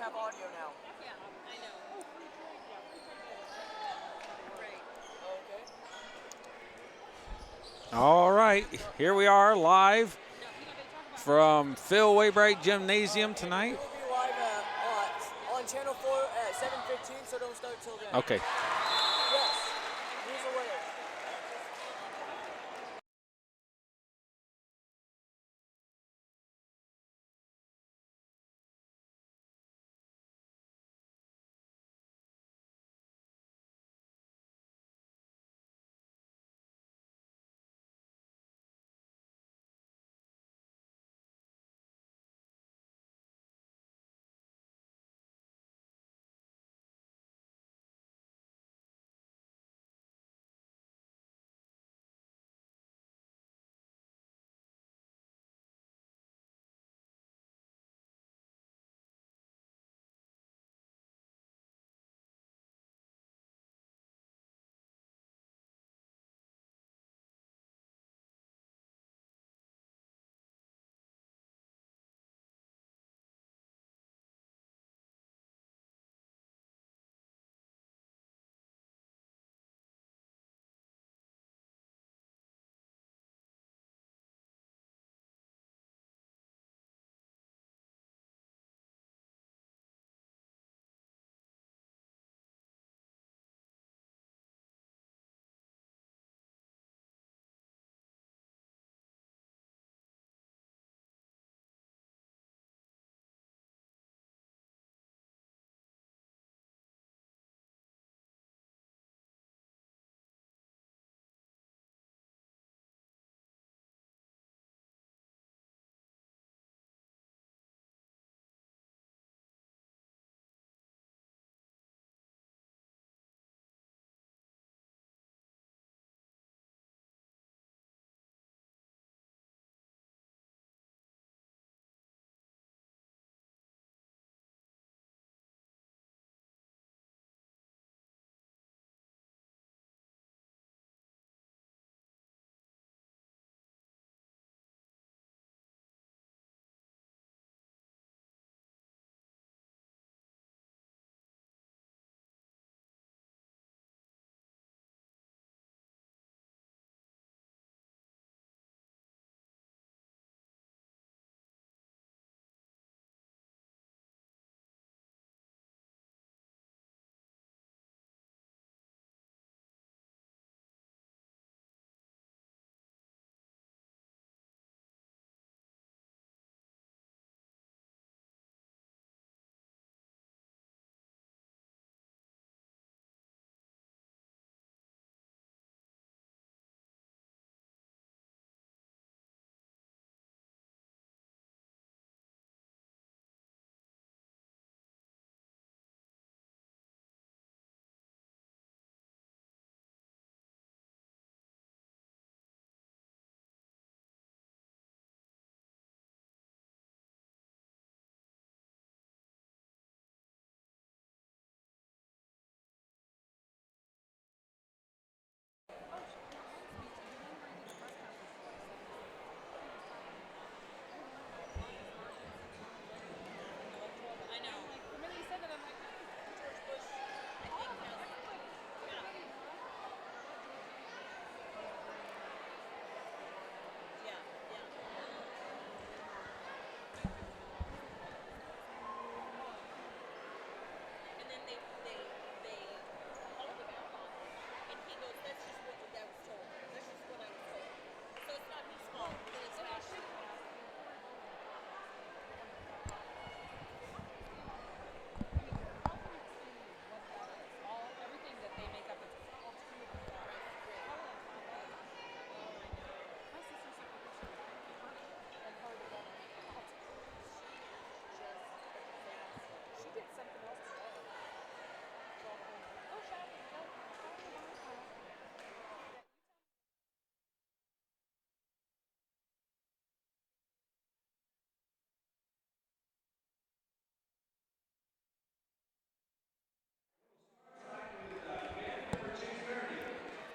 have audio now. Yeah, I know. Okay. All right, here we are live from Phil Waybright Gymnasium tonight. We'll be live on Channel 4 at 7:15, so don't start till then. Okay. Yes. Who's the winner?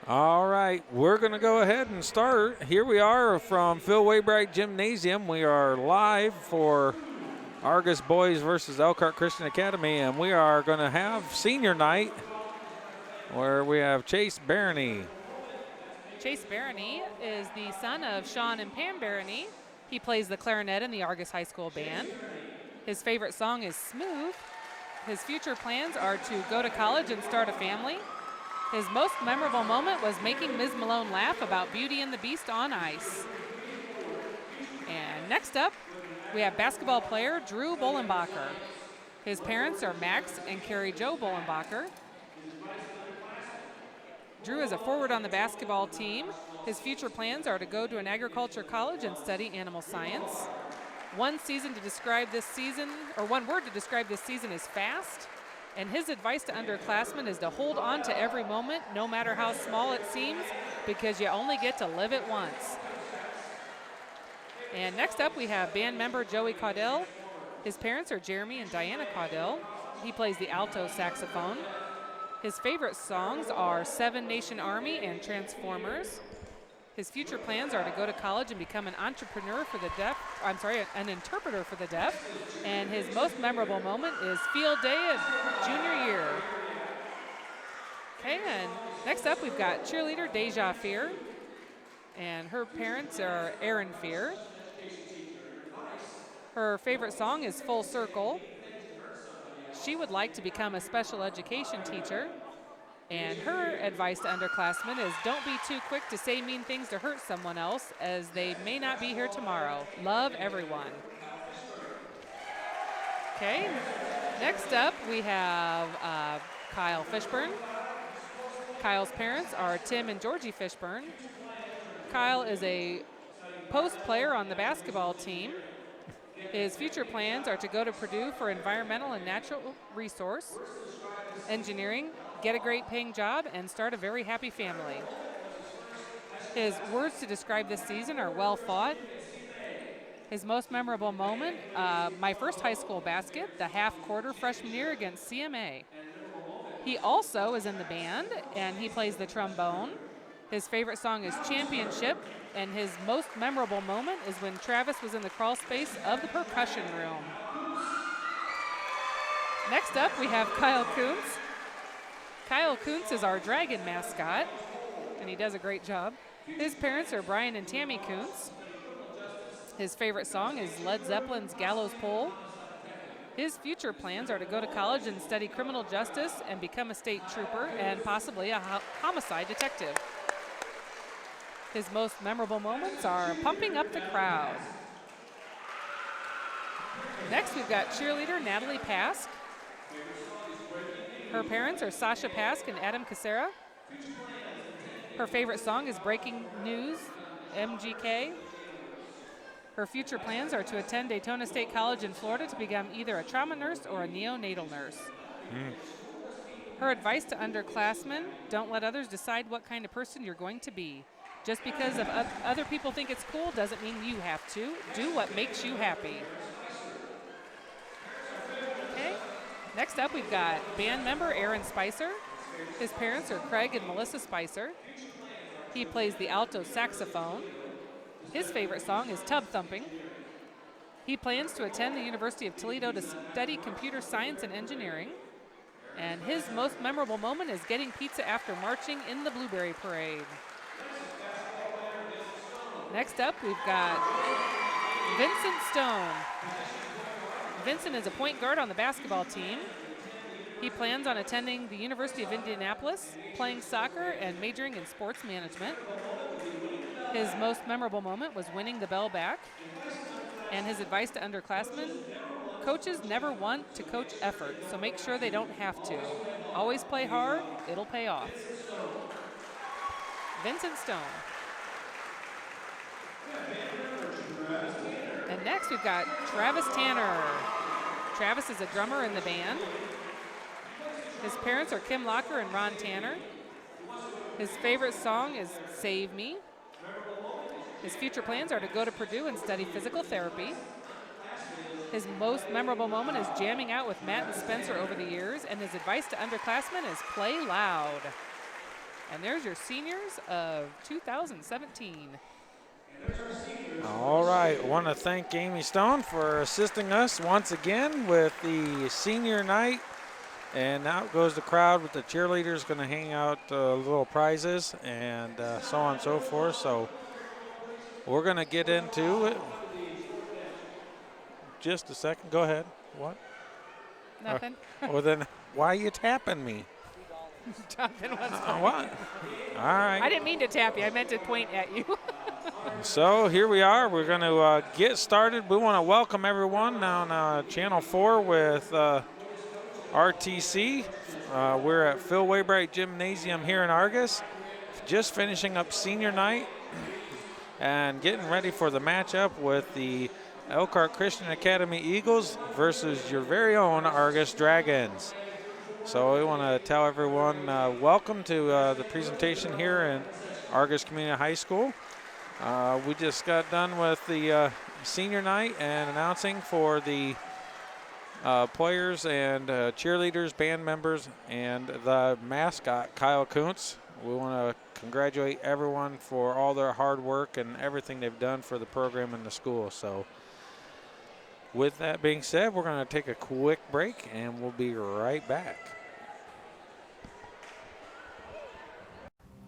All right, we're going to go ahead and start. Here we are from Phil Waybright Gymnasium. We are live for Argos boys versus Elkhart Christian Academy, and we are going to have senior night where we have Chase Barony. Chase Barony is the son of Sean and Pam Barony. He plays the clarinet in the Argos High School band. His favorite song is Smooth. His future plans are to go to college and start a family. His most memorable moment was making Ms. Malone laugh about Beauty and the Beast on ice. And next up, we have basketball player Drew Bollenbacher. His parents are Max and Carrie Jo Bollenbacher. Drew is a forward on the basketball team. His future plans are to go to an agriculture college and study animal science. One word to describe this season is fast. And his advice to underclassmen is to hold on to every moment, no matter how small it seems, because you only get to live it once. And next up, we have band member Joey Caudell. His parents are Jeremy and Diana Caudell. He plays the alto saxophone. His favorite songs are Seven Nation Army and Transformers. His future plans are to go to college and become an interpreter for the deaf. And his most memorable moment is field day of junior year. Okay, and next up we've got cheerleader Deja Fear. And her parents are Erin Fear. Her favorite song is Full Circle. She would like to become a special education teacher. And her advice to underclassmen is don't be too quick to say mean things to hurt someone else, as they may not be here tomorrow. Love everyone. Okay, next up we have Kyle Fishburne. Kyle's parents are Tim and Georgie Fishburne. Kyle is a post player on the basketball team. His future plans are to go to Purdue for environmental and natural resource engineering, get a great paying job, and start a very happy family. His words to describe this season are well fought. His most memorable moment, my first high school basket, the half-quarter freshman year against CMA. He also is in the band, and he plays the trombone. His favorite song is Championship, and his most memorable moment is when Travis was in the crawl space of the percussion room. Next up, we have Kyle Kuntz. Kyle Kuntz is our dragon mascot, and he does a great job. His parents are Brian and Tammy Kuntz. His favorite song is Led Zeppelin's Gallows Pole. His future plans are to go to college and study criminal justice and become a state trooper and possibly a homicide detective. His most memorable moments are pumping up the crowd. Next, we've got cheerleader Natalie Pask. Her parents are Sasha Pask and Adam Casera. Her favorite song is Breaking News, MGK. Her future plans are to attend Daytona State College in Florida to become either a trauma nurse or a neonatal nurse. Her advice to underclassmen, don't let others decide what kind of person you're going to be. Just because of other people think it's cool doesn't mean you have to. Do what makes you happy. Okay. Next up, we've got band member Aaron Spicer. His parents are Craig and Melissa Spicer. He plays the alto saxophone. His favorite song is Tub Thumping. He plans to attend the University of Toledo to study computer science and engineering. And his most memorable moment is getting pizza after marching in the Blueberry Parade. Next up, we've got Vincent Stone. Vincent is a point guard on the basketball team. He plans on attending the University of Indianapolis, playing soccer, and majoring in sports management. His most memorable moment was winning the bell back. And his advice to underclassmen, coaches never want to coach effort, so make sure they don't have to. Always play hard, it'll pay off. Vincent Stone. And next we've got Travis Tanner. Travis is a drummer in the band. His parents are Kim Locker and Ron Tanner. His favorite song is Save Me. His future plans are to go to Purdue and study physical therapy. His most memorable moment is jamming out with Matt and Spencer over the years, and his advice to underclassmen is play loud. And there's your seniors of 2017. All right, I want to thank Amy Stone for assisting us once again with the senior night. And out goes the crowd with the cheerleaders going to hang out little prizes and so on and so forth. So we're going to get into it. Just a second. Go ahead. What? Nothing. Well, then why are you tapping me? Jonathan wants money. What? All right. I didn't mean to tap you. I meant to point at you. So here we are. We're going to get started. We want to welcome everyone on Channel 4 with RTC. We're at Phil Waybright Gymnasium here in Argos, just finishing up senior night and getting ready for the matchup with the Elkhart Christian Academy Eagles versus your very own Argos Dragons. So we want to tell everyone welcome to the presentation here in Argos Community High School. We just got done with the senior night and announcing for the players and cheerleaders, band members, and the mascot, Kyle Kuntz. We want to congratulate everyone for all their hard work and everything they've done for the program and the school. So with that being said, we're going to take a quick break and we'll be right back.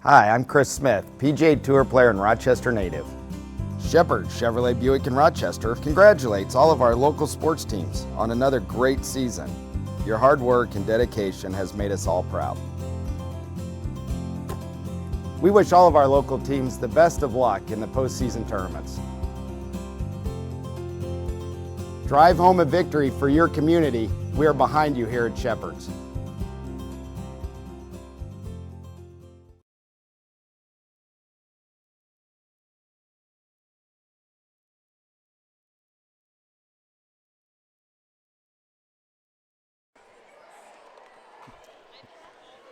Hi, I'm Chris Smith, PGA Tour player and Rochester native. Shepherd Chevrolet Buick in Rochester congratulates all of our local sports teams on another great season. Your hard work and dedication has made us all proud. We wish all of our local teams the best of luck in the postseason tournaments. Drive home a victory for your community. We are behind you here at Shepherd's.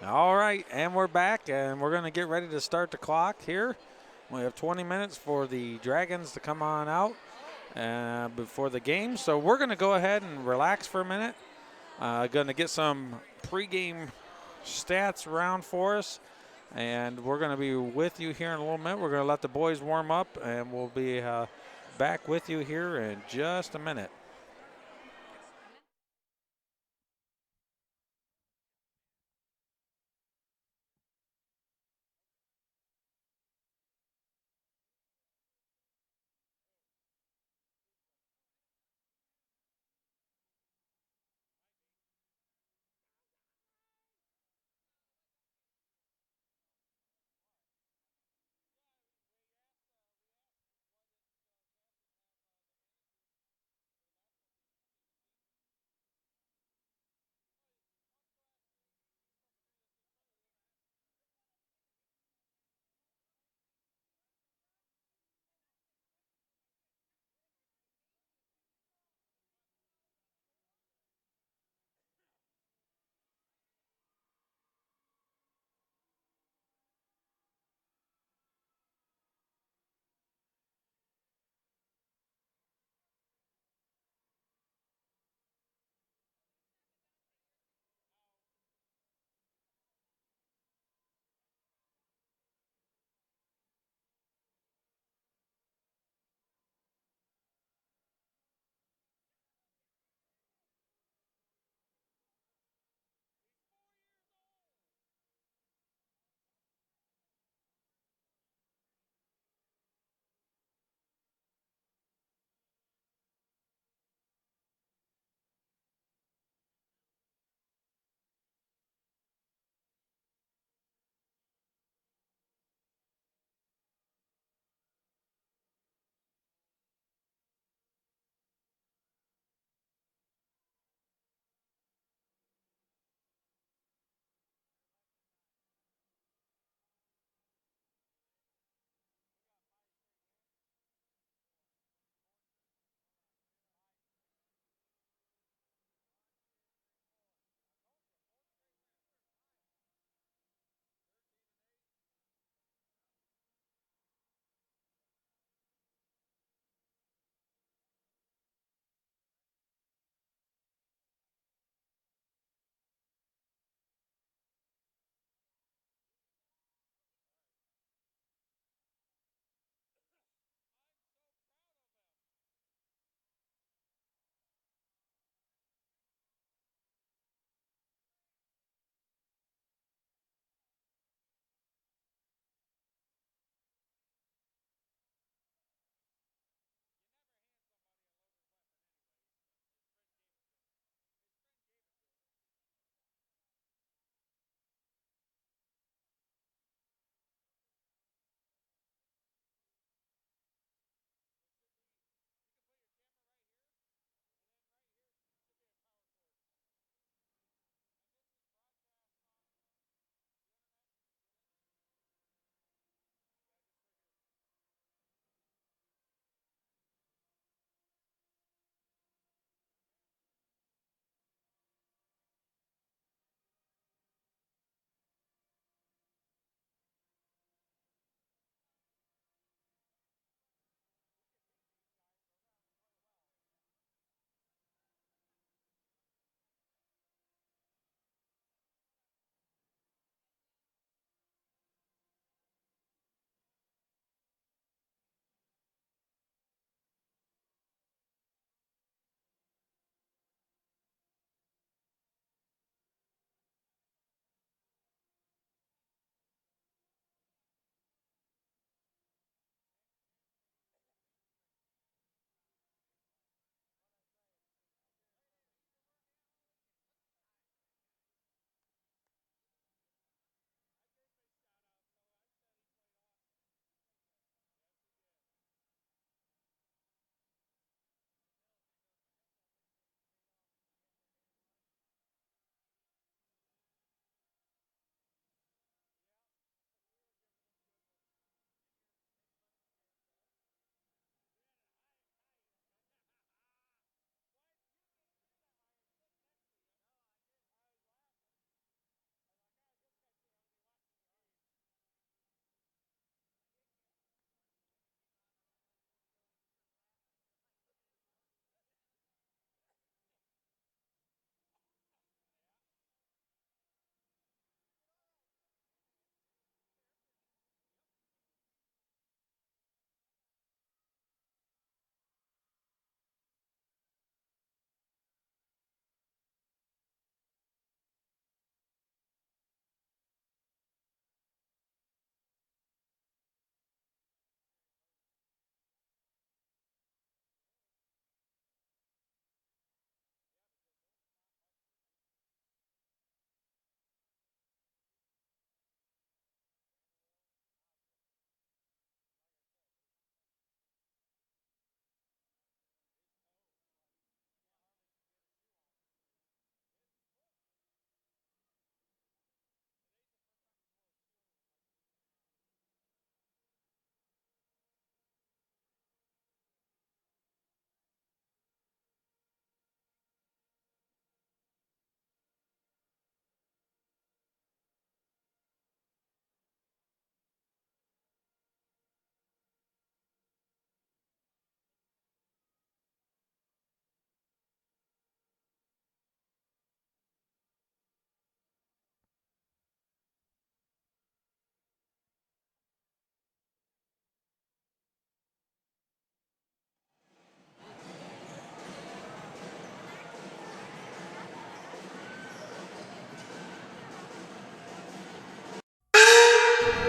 All right, and we're back, and we're going to get ready to start the clock here. We have 20 minutes for the Dragons to come on out before the game. So we're going to go ahead and relax for a minute. Going to get some pregame stats around for us, and we're going to be with you here in a little minute. We're going to let the boys warm up, and we'll be back with you here in just a minute.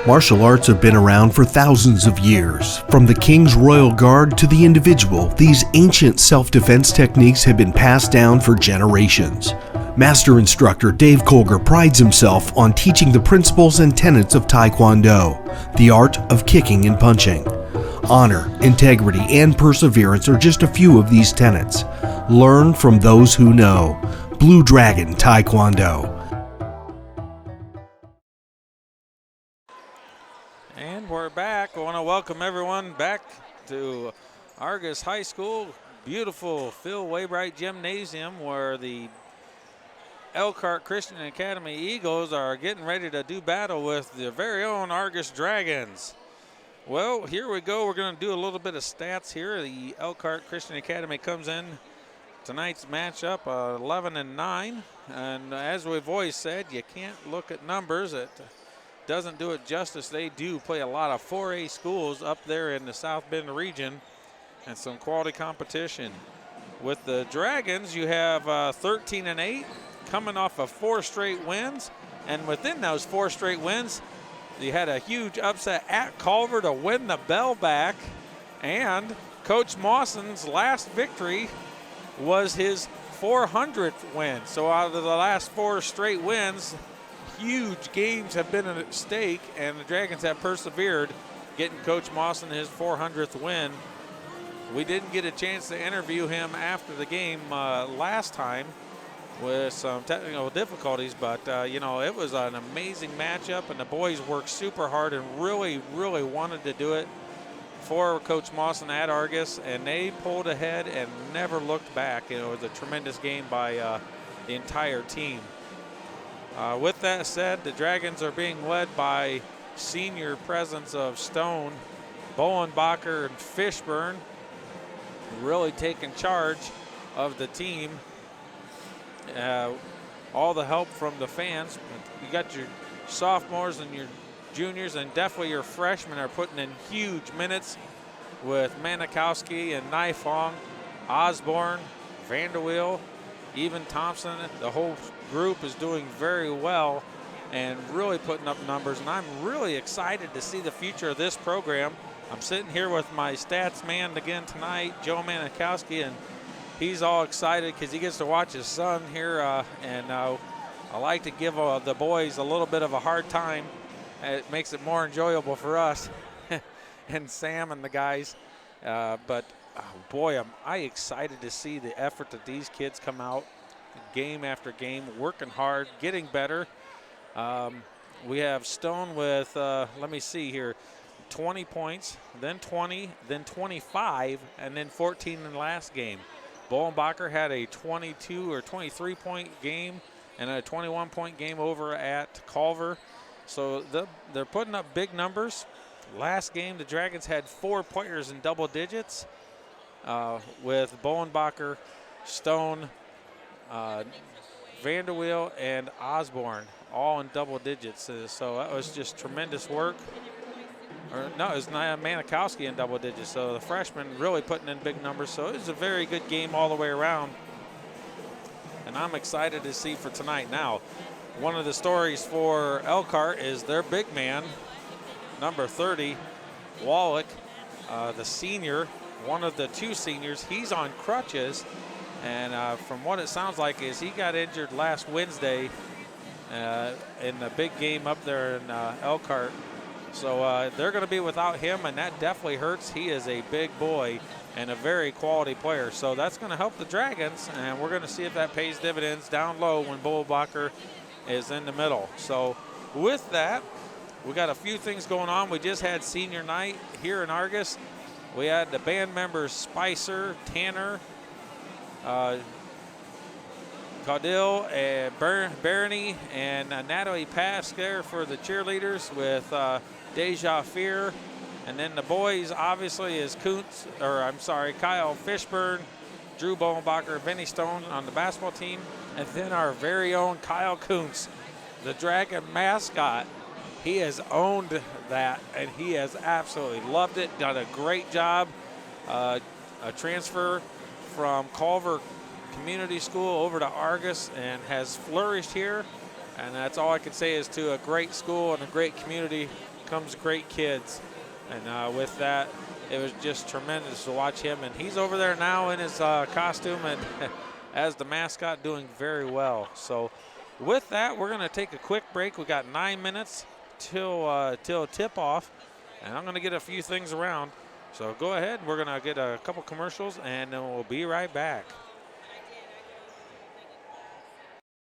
Martial arts have been around for thousands of years. From the King's Royal Guard to the individual, these ancient self-defense techniques have been passed down for generations. Master instructor Dave Colger prides himself on teaching the principles and tenets of Taekwondo, the art of kicking and punching. Honor, integrity, and perseverance are just a few of these tenets. Learn from those who know. Blue Dragon Taekwondo. And we're back. I want to welcome everyone back to Argos High School. Beautiful Phil Waybright Gymnasium, where the Elkhart Christian Academy Eagles are getting ready to do battle with their very own Argos Dragons. Well, here we go. We're going to do a little bit of stats here. The Elkhart Christian Academy comes in tonight's matchup 11-9. And as we've always said, you can't look at numbers. It doesn't do it justice. They do play a lot of 4A schools up there in the South Bend region and some quality competition. With the Dragons, you have 13-8, coming off of 4 straight wins. And within those 4 straight wins, you had a huge upset at Culver to win the bell back. And Coach Mawson's last victory was his 400th win. So out of the last 4 straight wins, huge games have been at stake, and the Dragons have persevered, getting Coach Mawson his 400th win. We didn't get a chance to interview him after the game last time with some technical difficulties, but you know, it was an amazing matchup, and the boys worked super hard and really wanted to do it for Coach Mawson at Argos, and they pulled ahead and never looked back. You know, it was a tremendous game by the entire team. With that said, the Dragons are being led by senior presence of Stone, Bowenbacher, and Fishburne, really taking charge of the team. All the help from the fans. You got your sophomores and your juniors, and definitely your freshmen are putting in huge minutes with Manikowski and Nifong, Osborne, Vanderweel, even Thompson. The whole group is doing very well and really putting up numbers, and I'm really excited to see the future of this program. I'm sitting here with my stats man again tonight, Joe Manikowski, and he's all excited because he gets to watch his son here, and I like to give the boys a little bit of a hard time. It makes it more enjoyable for us and Sam and the guys. But boy, am I excited to see the effort that these kids come out game after game, working hard, getting better. We have Stone with, let me see here, 20 points, then 20, then 25, and then 14 in the last game. Bowenbacher had a 22 or 23-point game and a 21-point game over at Culver. So they're putting up big numbers. Last game, the Dragons had 4 players in double digits with Bowenbacher, Stone, Vanderweel, and Osborne all in double digits. So that was just tremendous work. Or no, it was Manikowski in double digits. So the freshmen really putting in big numbers. So it was a very good game all the way around. And I'm excited to see for tonight. Now, one of the stories for Elkhart is their big man, number 30, Wallach, the senior, one of the 2 seniors. He's on crutches, and from what it sounds like is he got injured last Wednesday in the big game up there in Elkhart. So they're going to be without him, and that definitely hurts. He is a big boy and a very quality player. So that's going to help the Dragons, and we're going to see if that pays dividends down low when Bowenbacher is in the middle. So with that, we got a few things going on. We just had senior night here in Argos. We had the band members Spicer, Tanner, Caudill, and Barony, and Natalie Pass there for the cheerleaders with Deja Fear. And then the boys obviously is Kyle Fishburne, Drew Bowenbacher, Vinny Stone on the basketball team. And then our very own Kyle Kuntz, the Dragon mascot. He has owned that, and he has absolutely loved it, done a great job. A transfer from Culver Community School over to Argos and has flourished here. And that's all I can say is to a great school and a great community. comes great kids. And with that, it was just tremendous to watch him. And he's over there now in his costume and as the mascot, doing very well. So with that, we're going to take a quick break. We got 9 minutes till tip-off, and I'm going to get a few things around. So go ahead. We're going to get a couple commercials, and then we'll be right back.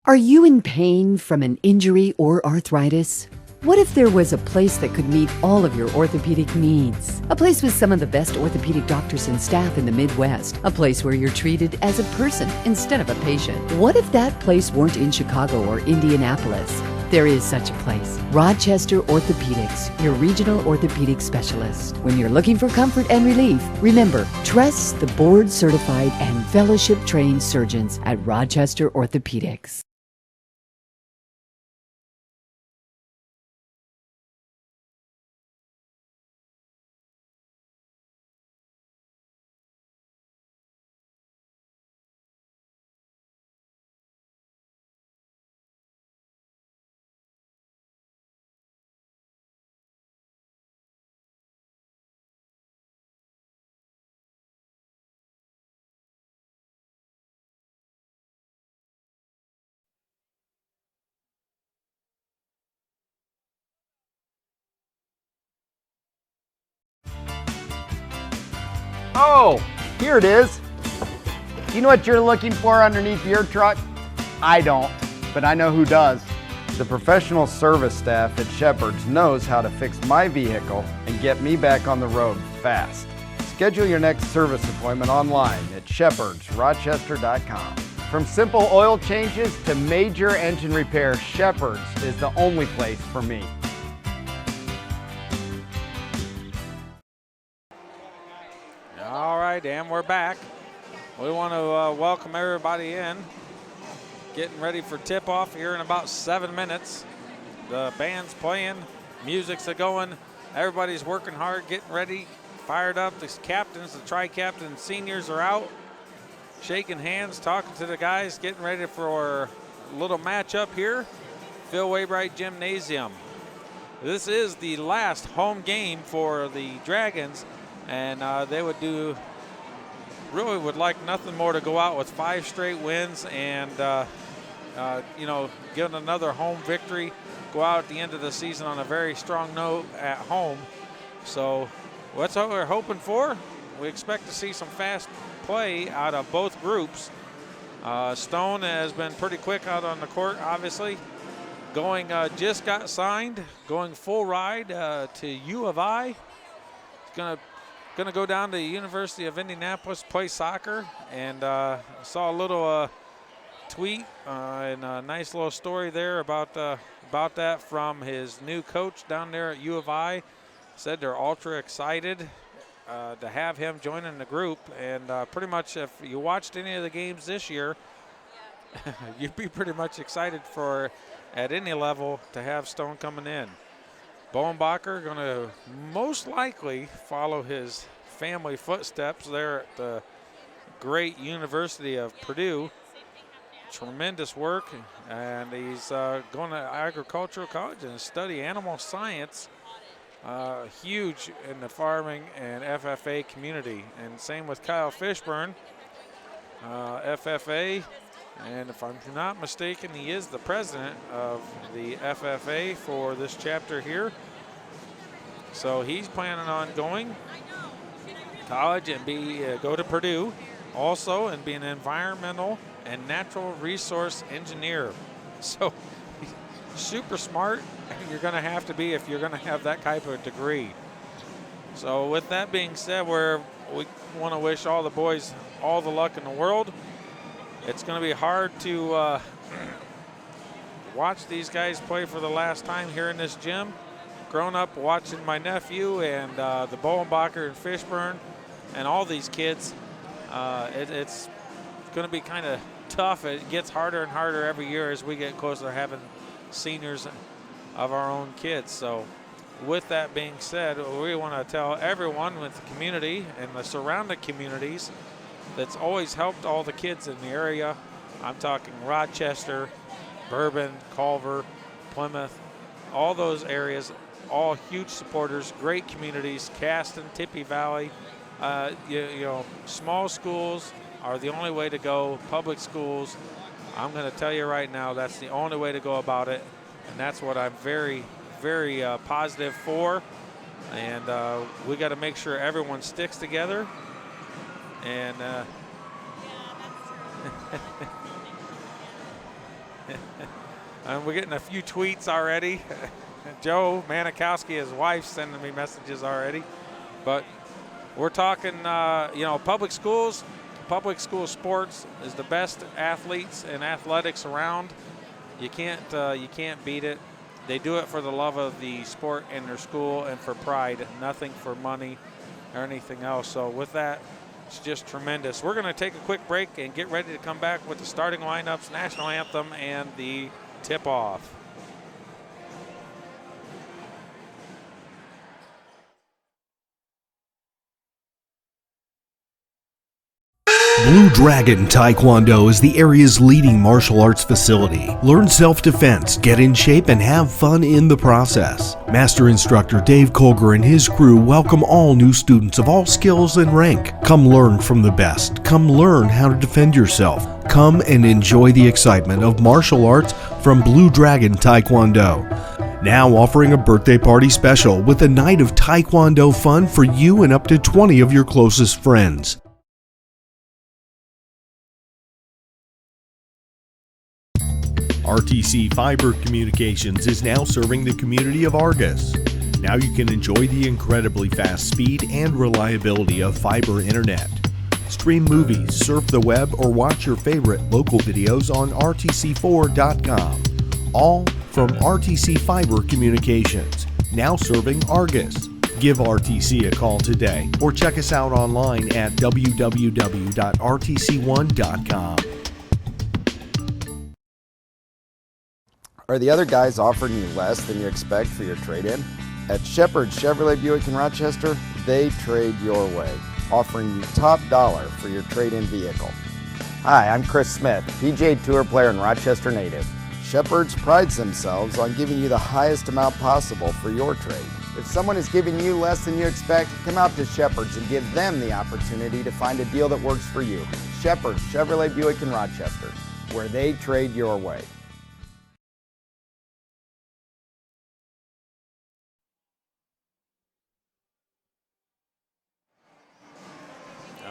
Are you in pain from an injury or arthritis? What if there was a place that could meet all of your orthopedic needs? A place with some of the best orthopedic doctors and staff in the Midwest. A place where you're treated as a person instead of a patient. What if that place weren't in Chicago or Indianapolis? There is such a place. Rochester Orthopedics, your regional orthopedic specialist. When you're looking for comfort and relief, remember, trust the board-certified and fellowship-trained surgeons at Rochester Orthopedics. Oh, here it is. You know what you're looking for underneath your truck? I don't, but I know who does. The professional service staff at Shepherd's knows how to fix my vehicle and get me back on the road fast. Schedule your next service appointment online at shepherdsrochester.com. From simple oil changes to major engine repairs, Shepherd's is the only place for me. All right, and we're back. We want to welcome everybody in. Getting ready for tip-off here in about 7 minutes. The band's playing, music's going, everybody's working hard, getting ready, fired up. The captains, the tri-captain seniors are out, shaking hands, talking to the guys, getting ready for a little matchup here. Phil Waybright Gymnasium. This is the last home game for the Dragons, and they would like nothing more to go out with 5 straight wins and get another home victory, go out at the end of the season on a very strong note at home. So that's what we're hoping for. We expect to see some fast play out of both groups. Stone has been pretty quick out on the court, obviously. Just got signed, going full ride to U of I. He's gonna go down to the University of Indianapolis, play soccer, and saw a little tweet and a nice little story there about that from his new coach down there at U of I. Said they're ultra excited to have him joining the group, and pretty much if you watched any of the games this year, you'd be pretty much excited for at any level to have Stone coming in. Bowenbacher going to most likely follow his family footsteps there at the great University of Purdue. Tremendous work, and he's going to agricultural college and study animal science. Huge in the farming and FFA community. And same with Kyle Fishburne, FFA. And if I'm not mistaken, he is the president of the FFA for this chapter here. So he's planning on going college and go to Purdue also and be an environmental and natural resource engineer. So super smart you're going to have to be if you're going to have that type of degree. So with that being said, we want to wish all the boys all the luck in the world. It's going to be hard to watch these guys play for the last time here in this gym. Grown up watching my nephew and the Bowenbacher and Fishburne and all these kids. It's going to be kind of tough. It gets harder and harder every year as we get closer to having seniors of our own kids. So with that being said, we want to tell everyone with the community and the surrounding communities that's always helped all the kids in the area. I'm talking Rochester, Bourbon, Culver, Plymouth, all those areas. all huge supporters, great communities, Caston, Tippy Valley. You know, small schools are the only way to go. Public schools, I'm going to tell you right now, that's the only way to go about it. And that's what I'm very, very positive for. And we got to make sure everyone sticks together. And and we're getting a few tweets already. Joe Manikowski, his wife, sending me messages already. But we're talking, you know, public school sports is the best athletes and athletics around. You can't beat it. They do it for the love of the sport and their school and for pride, nothing for money or anything else. So with that, it's just tremendous. We're going to take a quick break and get ready to come back with the starting lineups, national anthem, and the tip-off. Blue Dragon Taekwondo is the area's leading martial arts facility. Learn self-defense, get in shape, and have fun in the process. Master Instructor Dave Colger and his crew welcome all new students of all skills and rank. Come learn from the best. Come learn how to defend yourself. Come and enjoy the excitement of martial arts from Blue Dragon Taekwondo. Now offering a birthday party special with a night of Taekwondo fun for you and up to 20 of your closest friends. RTC Fiber Communications is now serving the community of Argos. Now you can enjoy the incredibly fast speed and reliability of fiber internet. Stream movies, surf the web, or watch your favorite local videos on rtc4.com. All from RTC Fiber Communications, now serving Argos. Give RTC a call today or check us out online at www.rtc1.com. Are the other guys offering you less than you expect for your trade-in? At Shepherd Chevrolet Buick in Rochester, they trade your way, offering you top dollar for your trade-in vehicle. Hi, I'm Chris Smith, PGA Tour player and Rochester native. Shepherd's prides themselves on giving you the highest amount possible for your trade. If someone is giving you less than you expect, come out to Shepherd's and give them the opportunity to find a deal that works for you. Shepherd Chevrolet Buick in Rochester, where they trade your way.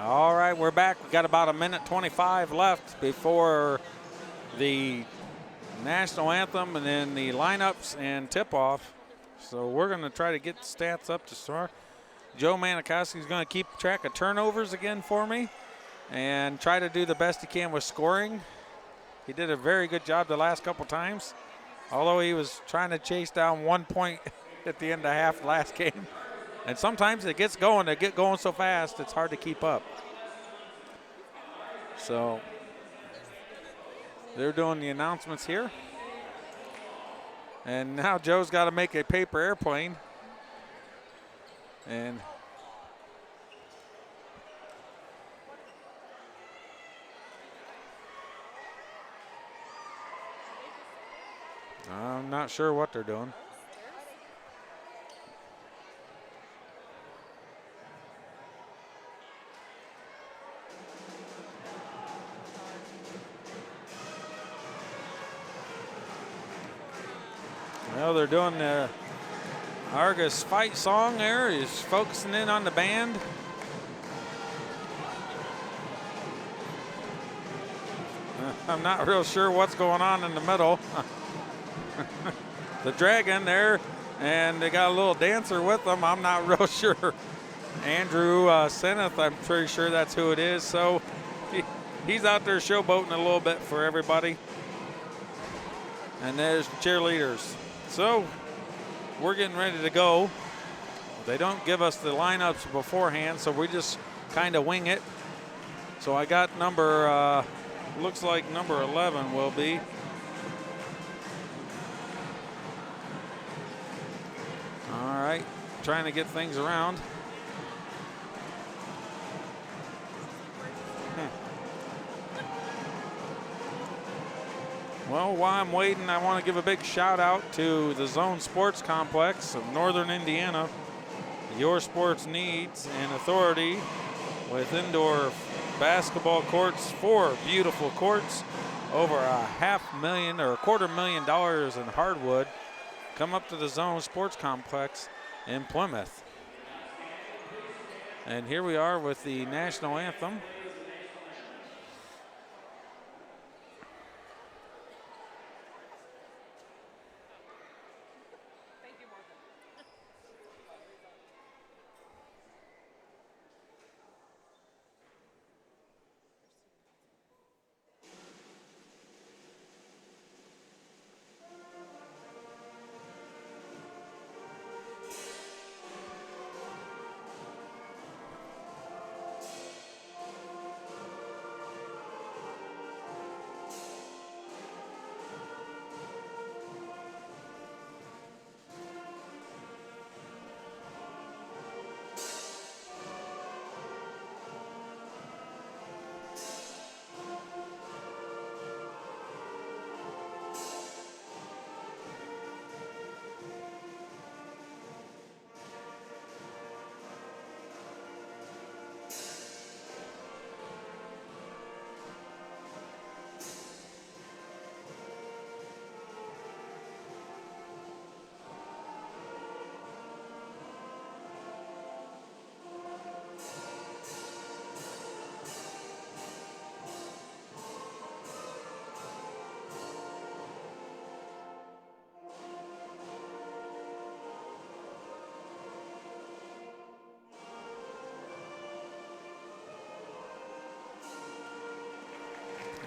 All right, we're back. We've got about 1:25 left before the national anthem and then the lineups and tip-off. So we're going to try to get the stats up to start. Joe Manikowski is going to keep track of turnovers again for me and try to do the best he can with scoring. He did a very good job the last couple times, although he was trying to chase down 1 point at the end of half last game. And sometimes it gets going. They get going so fast, it's hard to keep up. So they're doing the announcements here. And now Joe's got to make a paper airplane. And I'm not sure what they're doing. Well, they're doing the Argos fight song there. He's focusing in on the band. I'm not real sure what's going on in the middle. The dragon there, and they got a little dancer with them. I'm not real sure. Andrew Seneth, I'm pretty sure that's who it is. So he's out there showboating a little bit for everybody. And there's the cheerleaders. So we're getting ready to go. They don't give us the lineups beforehand, so we just kind of wing it. So I got number, looks like number 11 will be. All right, trying to get things around. Well, while I'm waiting, I want to give a big shout out to the Zone Sports Complex of Northern Indiana. Your sports needs and authority with indoor basketball courts, 4 beautiful courts, over $500,000 or $250,000 in hardwood. Come up to the Zone Sports Complex in Plymouth. And here we are with the national anthem.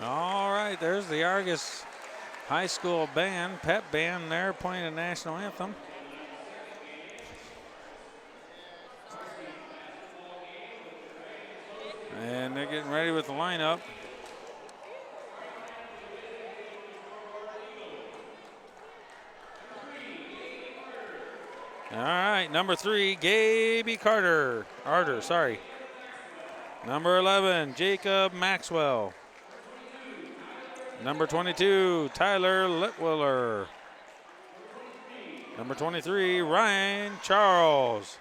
All right, there's the Argos High School band, pep band there playing a national anthem. And they're getting ready with the lineup. All right, number 3, Gaby Arter, sorry. Number 11, Jacob Maxwell. Number 22, Tyler Litwiller. Number 23, Ryan Charles.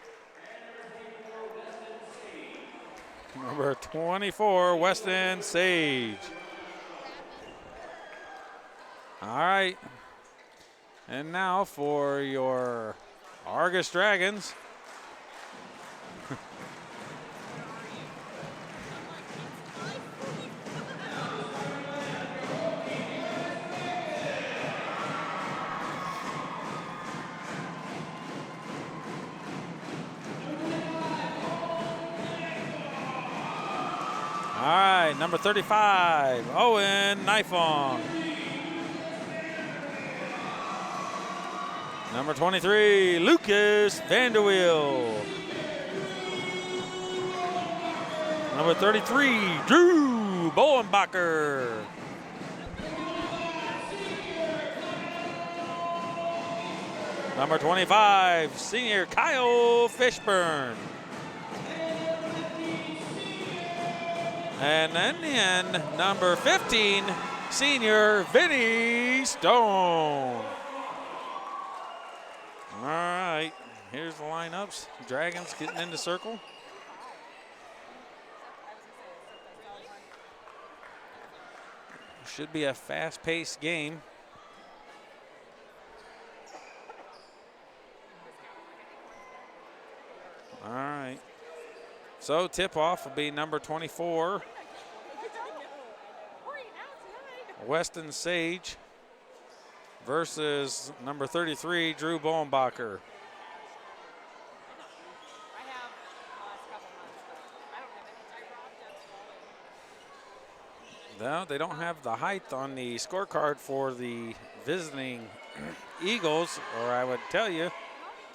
Number 24, Weston Sage. All right. And now for your Argos Dragons. All right, number 35, Owen Nifong. Number 23, Lucas Vanderweel. Number 33, Drew Bowenbacher. Number 25, senior Kyle Fishburne. And then number 15, senior Vinny Stone. All right, here's the lineups. Dragons getting into circle. Should be a fast-paced game. All right. So tip-off will be number 24, Weston Sage, versus number 33, Drew Bowenbacher. No, they don't have the height on the scorecard for the visiting Eagles, or I would tell you,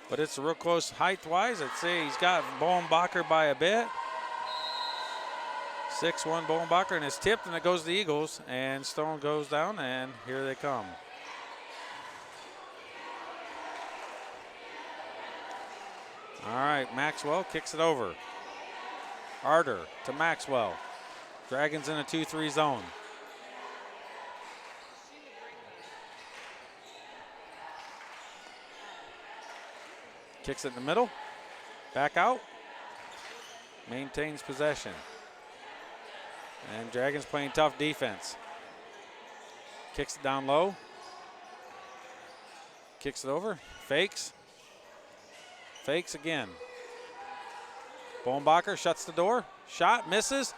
but it's real close height-wise. I'd say he's got Bowenbacher by a bit. 6'1" Bowenbacher, and it's tipped, and it goes to the Eagles, and Stone goes down, and here they come. All right, Maxwell kicks it over. Arter to Maxwell. Dragons in a 2-3 zone. Kicks it in the middle. Back out. Maintains possession. And Dragons playing tough defense. Kicks it down low. Kicks it over. Fakes. Fakes again. Bohnbacher shuts the door. Shot, misses.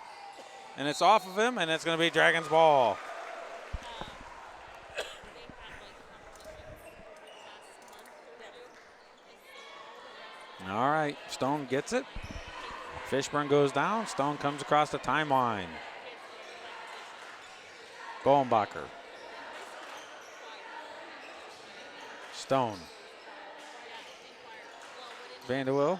And it's off of him, and it's going to be Dragons ball. All right, Stone gets it. Fishburne goes down. Stone comes across the timeline. Bohnbacher. Stone. Vanderwill.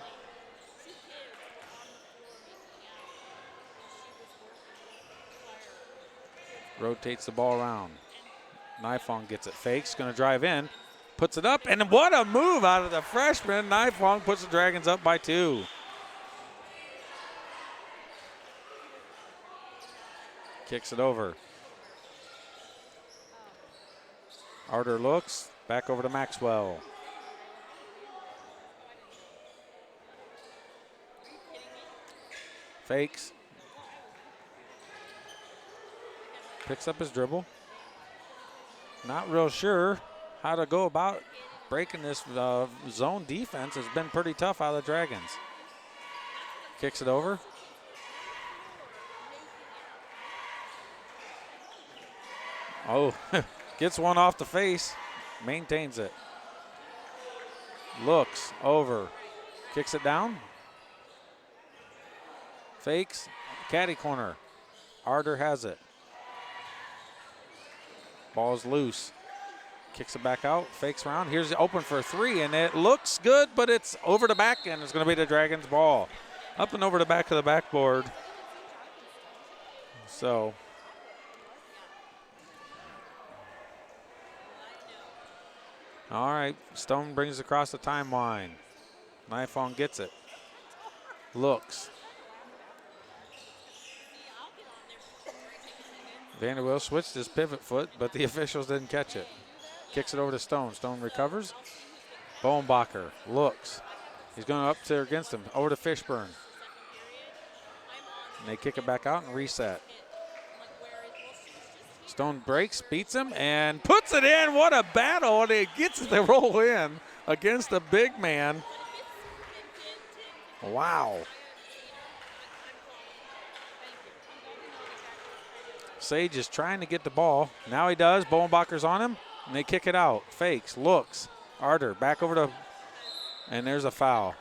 Rotates the ball around. Nifong gets it. Fakes, going to drive in. Puts it up, and what a move out of the freshman. Nifong puts the Dragons up by 2. Kicks it over. Arter looks. Back over to Maxwell. Fakes. Picks up his dribble. Not real sure how to go about breaking this zone defense. Has been pretty tough out of the Dragons. Kicks it over. Oh, gets one off the face. Maintains it. Looks over. Kicks it down. Fakes. Caddy corner. Arter has it. Ball's loose. Kicks it back out. Fakes around. Here's the open for a 3, and it looks good, but it's over the back end. It's going to be the Dragons ball. Up and over the back of the backboard. So. All right, Stone brings it across the timeline. Nifong gets it. Looks. Vanderwill switched his pivot foot, but the officials didn't catch it. Kicks it over to Stone. Stone recovers. Bohnbacher looks. He's going up there against him. Over to Fishburne. And they kick it back out and reset. Stone breaks, beats him, and puts it in. What a battle, and it gets the roll in against the big man. Wow. Sage is trying to get the ball. Now he does. Bohnbacher's on him, and they kick it out. Fakes, looks. Arter back over to, and there's a foul.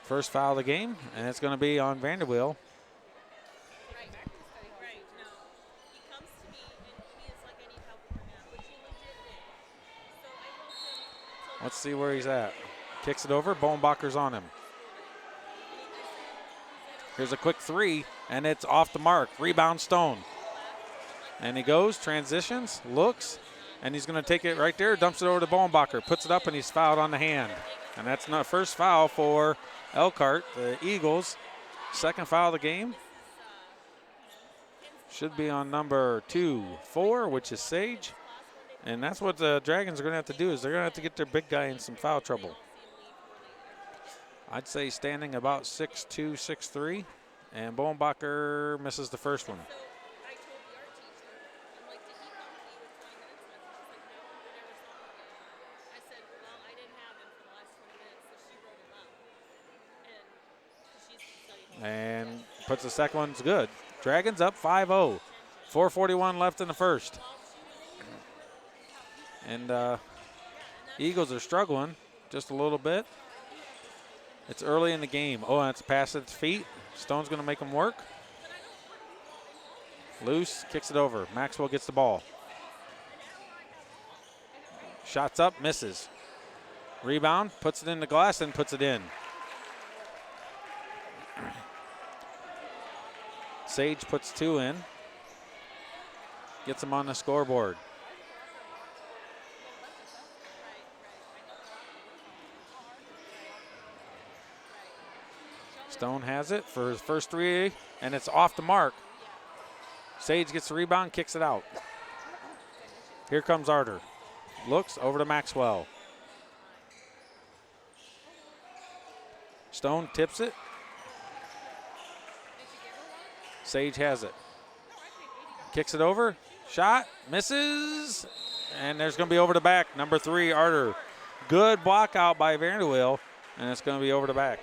First foul of the game, and it's going to be on Vanderwill. Let's see where he's at. Kicks it over. Bohnbacher's on him. Here's a quick 3, and it's off the mark. Rebound Stone. And he goes, transitions, looks, and he's going to take it right there, dumps it over to Bohnbacher, puts it up, and he's fouled on the hand. And that's not first foul for Elkhart, the Eagles. Second foul of the game. Should be on number 2-4, which is Sage. And that's what the Dragons are going to have to do, is they're going to have to get their big guy in some foul trouble. I'd say standing about 6'2", 6'3", and Bohnbacher misses the first one. And puts the second one's good. Dragons up 5-0. 4:41 left in the first. And Eagles are struggling just a little bit. It's early in the game. Oh, and it's a pass at its feet. Stone's going to make them work. Loose, kicks it over. Maxwell gets the ball. Shots up, misses. Rebound, puts it in the glass and puts it in. Sage puts 2 in. Gets him on the scoreboard. Stone has it for his first 3, and it's off the mark. Sage gets the rebound, kicks it out. Here comes Arter. Looks over to Maxwell. Stone tips it. Sage has it. Kicks it over. Shot. Misses. And there's going to be over the back. Number 3, Arter. Good block out by Vanderweel. And it's going to be over the back.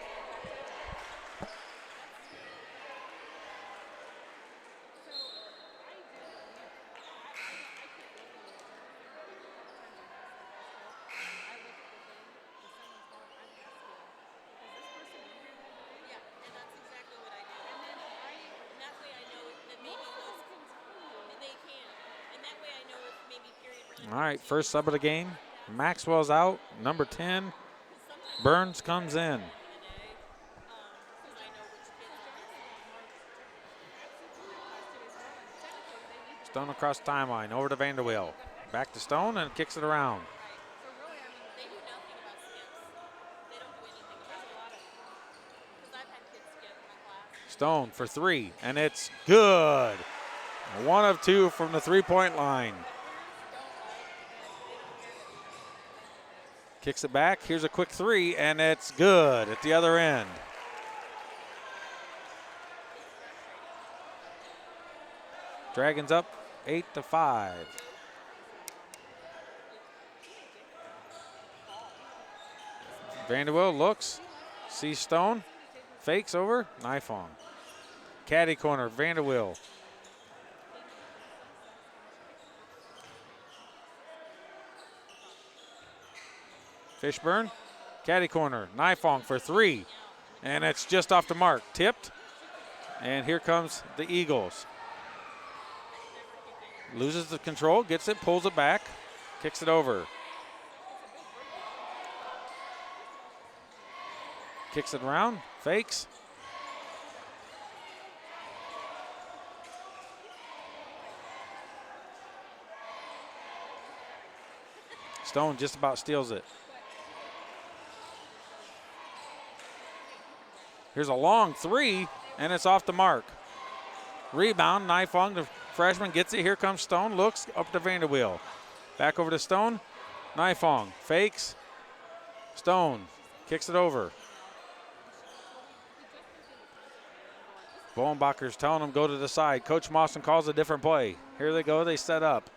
All right, first sub of the game. Maxwell's out. Number 10, Burns comes in. Stone across the timeline, over to Vanderweel. Back to Stone and kicks it around. Stone for 3, and it's good. 1 of 2 from the 3-point line. Kicks it back. Here's a quick 3, and it's good at the other end. Dragons up 8-5. Vanderweel looks, sees Stone, fakes over, knife on. Caddy corner, Vanderweel. Fishburne, caddy corner, Nifong for 3, and it's just off the mark, tipped, and here comes the Eagles. Loses the control, gets it, pulls it back, kicks it over. Kicks it around, fakes. Stone just about steals it. Here's a long 3, and it's off the mark. Rebound, Nifong, the freshman gets it. Here comes Stone, looks up to Vanderweel. Back over to Stone. Nifong fakes. Stone kicks it over. Bowenbacher's telling them go to the side. Coach Mawson calls a different play. Here they go, they set up.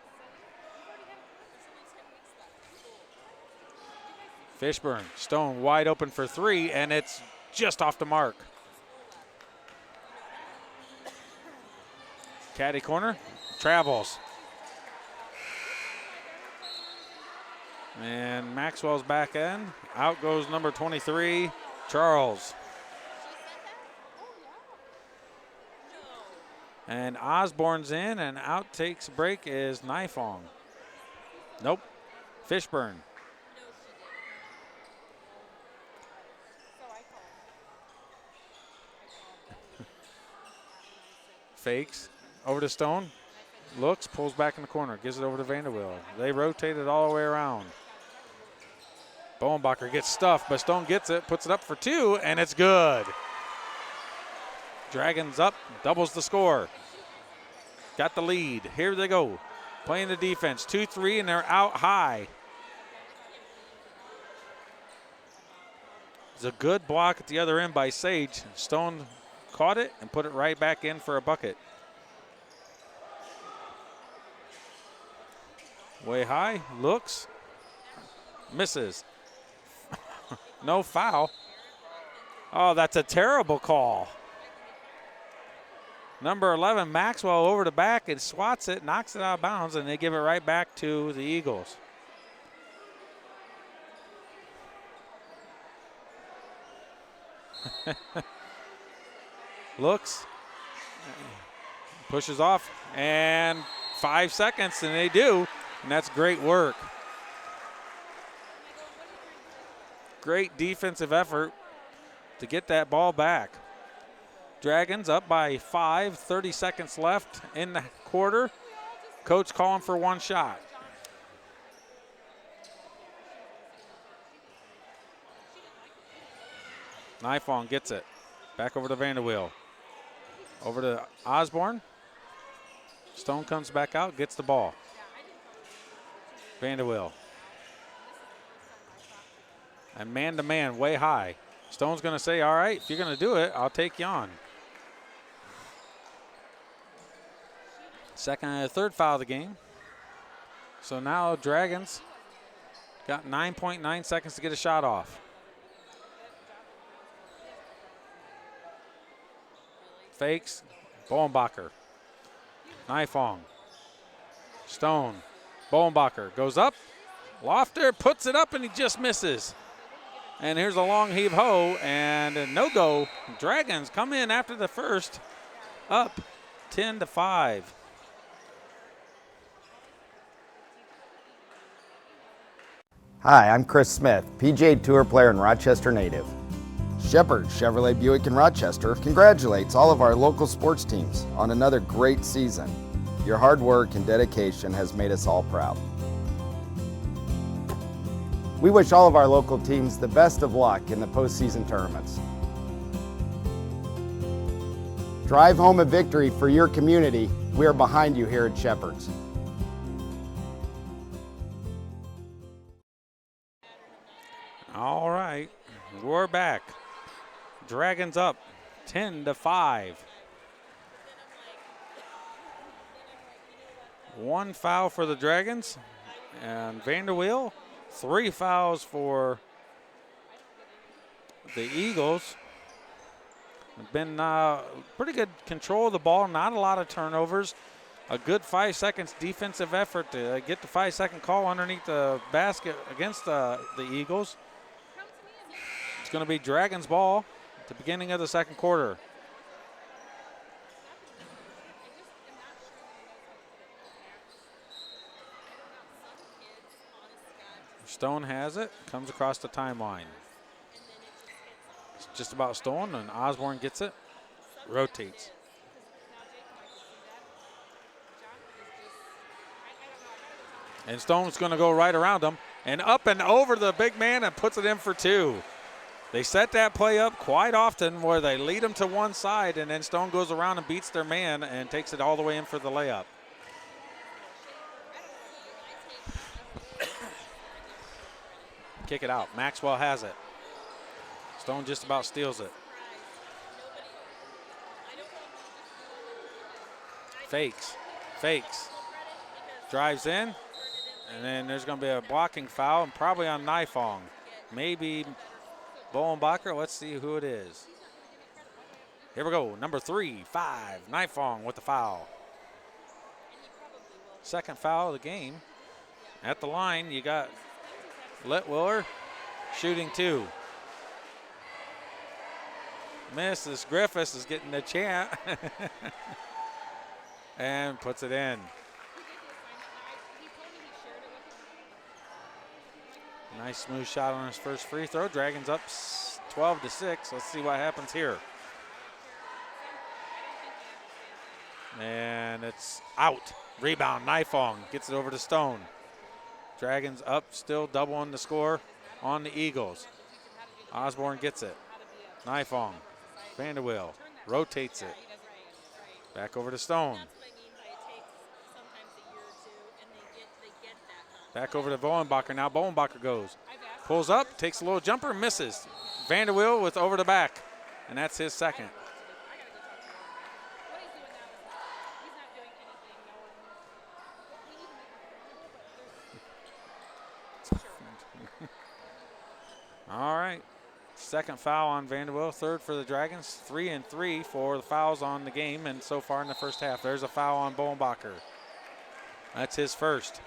Fishburne, Stone wide open for 3, and it's just off the mark. Caddy corner, travels. And Maxwell's back end. Out goes number 23, Charles. And Osborne's in, and out takes break is Nifong. Nope, Fishburne. Fakes, over to Stone, looks, pulls back in the corner, gives it over to Vanderweel. They rotate it all the way around. Bowenbacher gets stuffed, but Stone gets it, puts it up for 2, and it's good. Dragons up, doubles the score. Got the lead. Here they go. Playing the defense. 2-3, and they're out high. It's a good block at the other end by Sage. Stone caught it and put it right back in for a bucket. Way high, looks, misses. No foul. Oh, that's a terrible call. Number 11, Maxwell, over the back and swats it, knocks it out of bounds, and they give it right back to the Eagles. Looks, pushes off, and 5 seconds, and they do, and that's great work. Great defensive effort to get that ball back. Dragons up by 5, 30 seconds left in the quarter. Coach calling for 1 shot. Nifong gets it. Back over to Vanderweel. Over to Osborne. Stone comes back out, gets the ball. Vanderwill. And man-to-man, way high. Stone's going to say, all right, if you're going to do it, I'll take you on. Second and third foul of the game. So now Dragons got 9.9 seconds to get a shot off. Fakes, Bowenbacher. Nifong. Stone. Bowenbacher goes up. Lofter puts it up and he just misses. And here's a long heave ho and a no-go. Dragons come in after the first, up 10-5. Hi, I'm Chris Smith, PGA Tour player and Rochester native. Shepherd Chevrolet Buick in Rochester congratulates all of our local sports teams on another great season. Your hard work and dedication has made us all proud. We wish all of our local teams the best of luck in the postseason tournaments. Drive home a victory for your community. We are behind you here at Shepherd's. All right, we're back. Dragons up 10-5. One foul for the Dragons, and Vanderwill, 3 fouls for the Eagles. Been pretty good control of the ball, not a lot of turnovers. A good 5 seconds defensive effort to get the 5-second call underneath the basket against the Eagles. It's going to be Dragons ball at the beginning of the second quarter. Stone has it, comes across the timeline. It's just about Stone, and Osborne gets it, rotates. And Stone's going to go right around him and up and over the big man and puts it in for 2. They set that play up quite often where they lead them to one side and then Stone goes around and beats their man and takes it all the way in for the layup. Kick it out. Maxwell has it. Stone just about steals it. Fakes. Drives in. And then there's going to be a blocking foul and probably on Nifong. Maybe Bowenbacher. Let's see who it is. Here we go. Number 3, 5. Nifong with the foul. Second foul of the game. At the line, you got Litwiller shooting 2. Mrs. Griffiths is getting the chant. And puts it in. Nice smooth shot on his first free throw. Dragons up 12-6. Let's see what happens here. And it's out. Rebound, Nifong gets it over to Stone. Dragons up, still doubling the score on the Eagles. Osborne gets it. Nifong, Vanderwill rotates it. Back over to Stone. Back over to Bowenbacher. Now Bowenbacher goes. Pulls up, takes a little jumper, misses. Vanderwill with over the back, and that's his second. All right. Second foul on Vanderwill, third for the Dragons. 3 and 3 for the fouls on the game and so far in the first half. There's a foul on Bowenbacher. That's his first.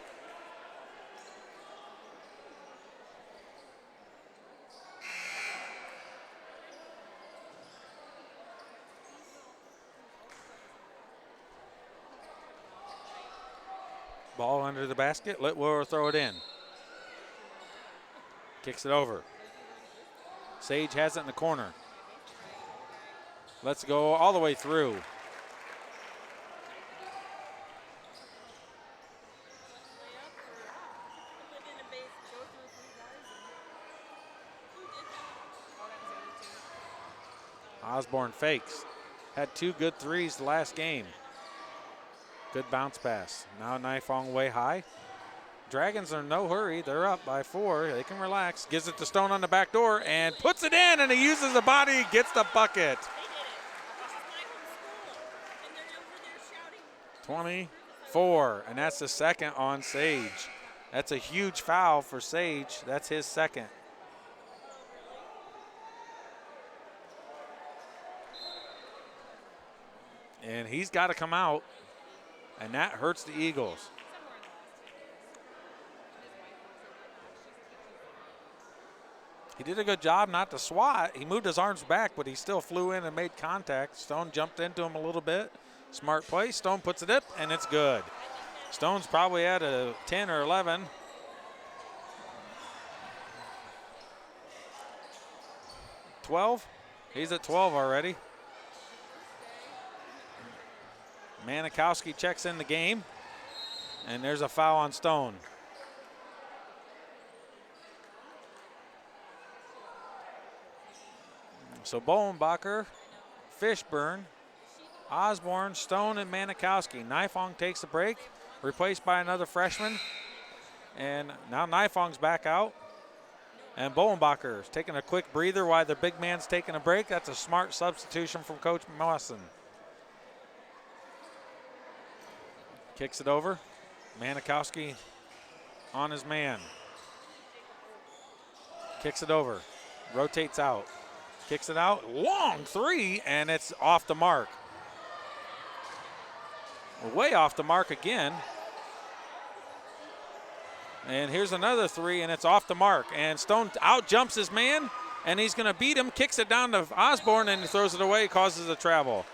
Ball under the basket. Litwiller throw it in. Kicks it over. Sage has it in the corner. Let's go all the way through. Osborne fakes. Had 2 good threes the last game. Good bounce pass. Now Nifong way high. Dragons are in no hurry. They're up by 4. They can relax. Gives it to Stone on the back door and puts it in, and he uses the body, gets the bucket. 24, and that's the second on Sage. That's a huge foul for Sage. That's his second. And he's got to come out, and that hurts the Eagles. He did a good job not to swat. He moved his arms back, but he still flew in and made contact. Stone jumped into him a little bit. Smart play. Stone puts it up, and it's good. Stone's probably at a 10 or 11. He's at 12 already. Manikowski checks in the game, and there's a foul on Stone. So Bowenbacher, Fishburne, Osborne, Stone, and Manikowski. Nifong takes a break, replaced by another freshman. And now Nifong's back out. And Bowenbacher's taking a quick breather while the big man's taking a break. That's a smart substitution from Coach Mawson. Kicks it over. Manikowski on his man. Kicks it over. Rotates out. Kicks it out. Long three, and it's off the mark. Way off the mark again. And here's another three, and it's off the mark. And Stone out jumps his man, and he's going to beat him. Kicks it down to Osborne, and he throws it away, causes a travel.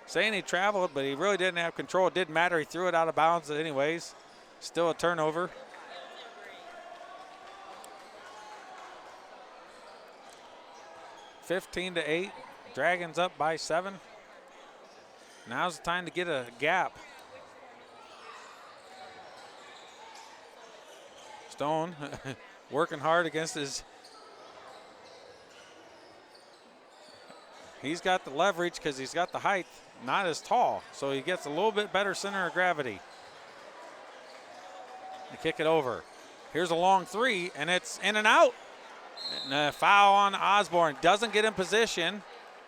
Saying he traveled, but he really didn't have control. It didn't matter. He threw it out of bounds anyways. Still a turnover. (15-8). Dragons up by 7. Now's the time to get a gap. Stone working hard against his. He's got the leverage because he's got the height, not as tall, so he gets a little bit better center of gravity. They kick it over. Here's a long three, and it's in and out. And a foul on Osborne. Doesn't get in position,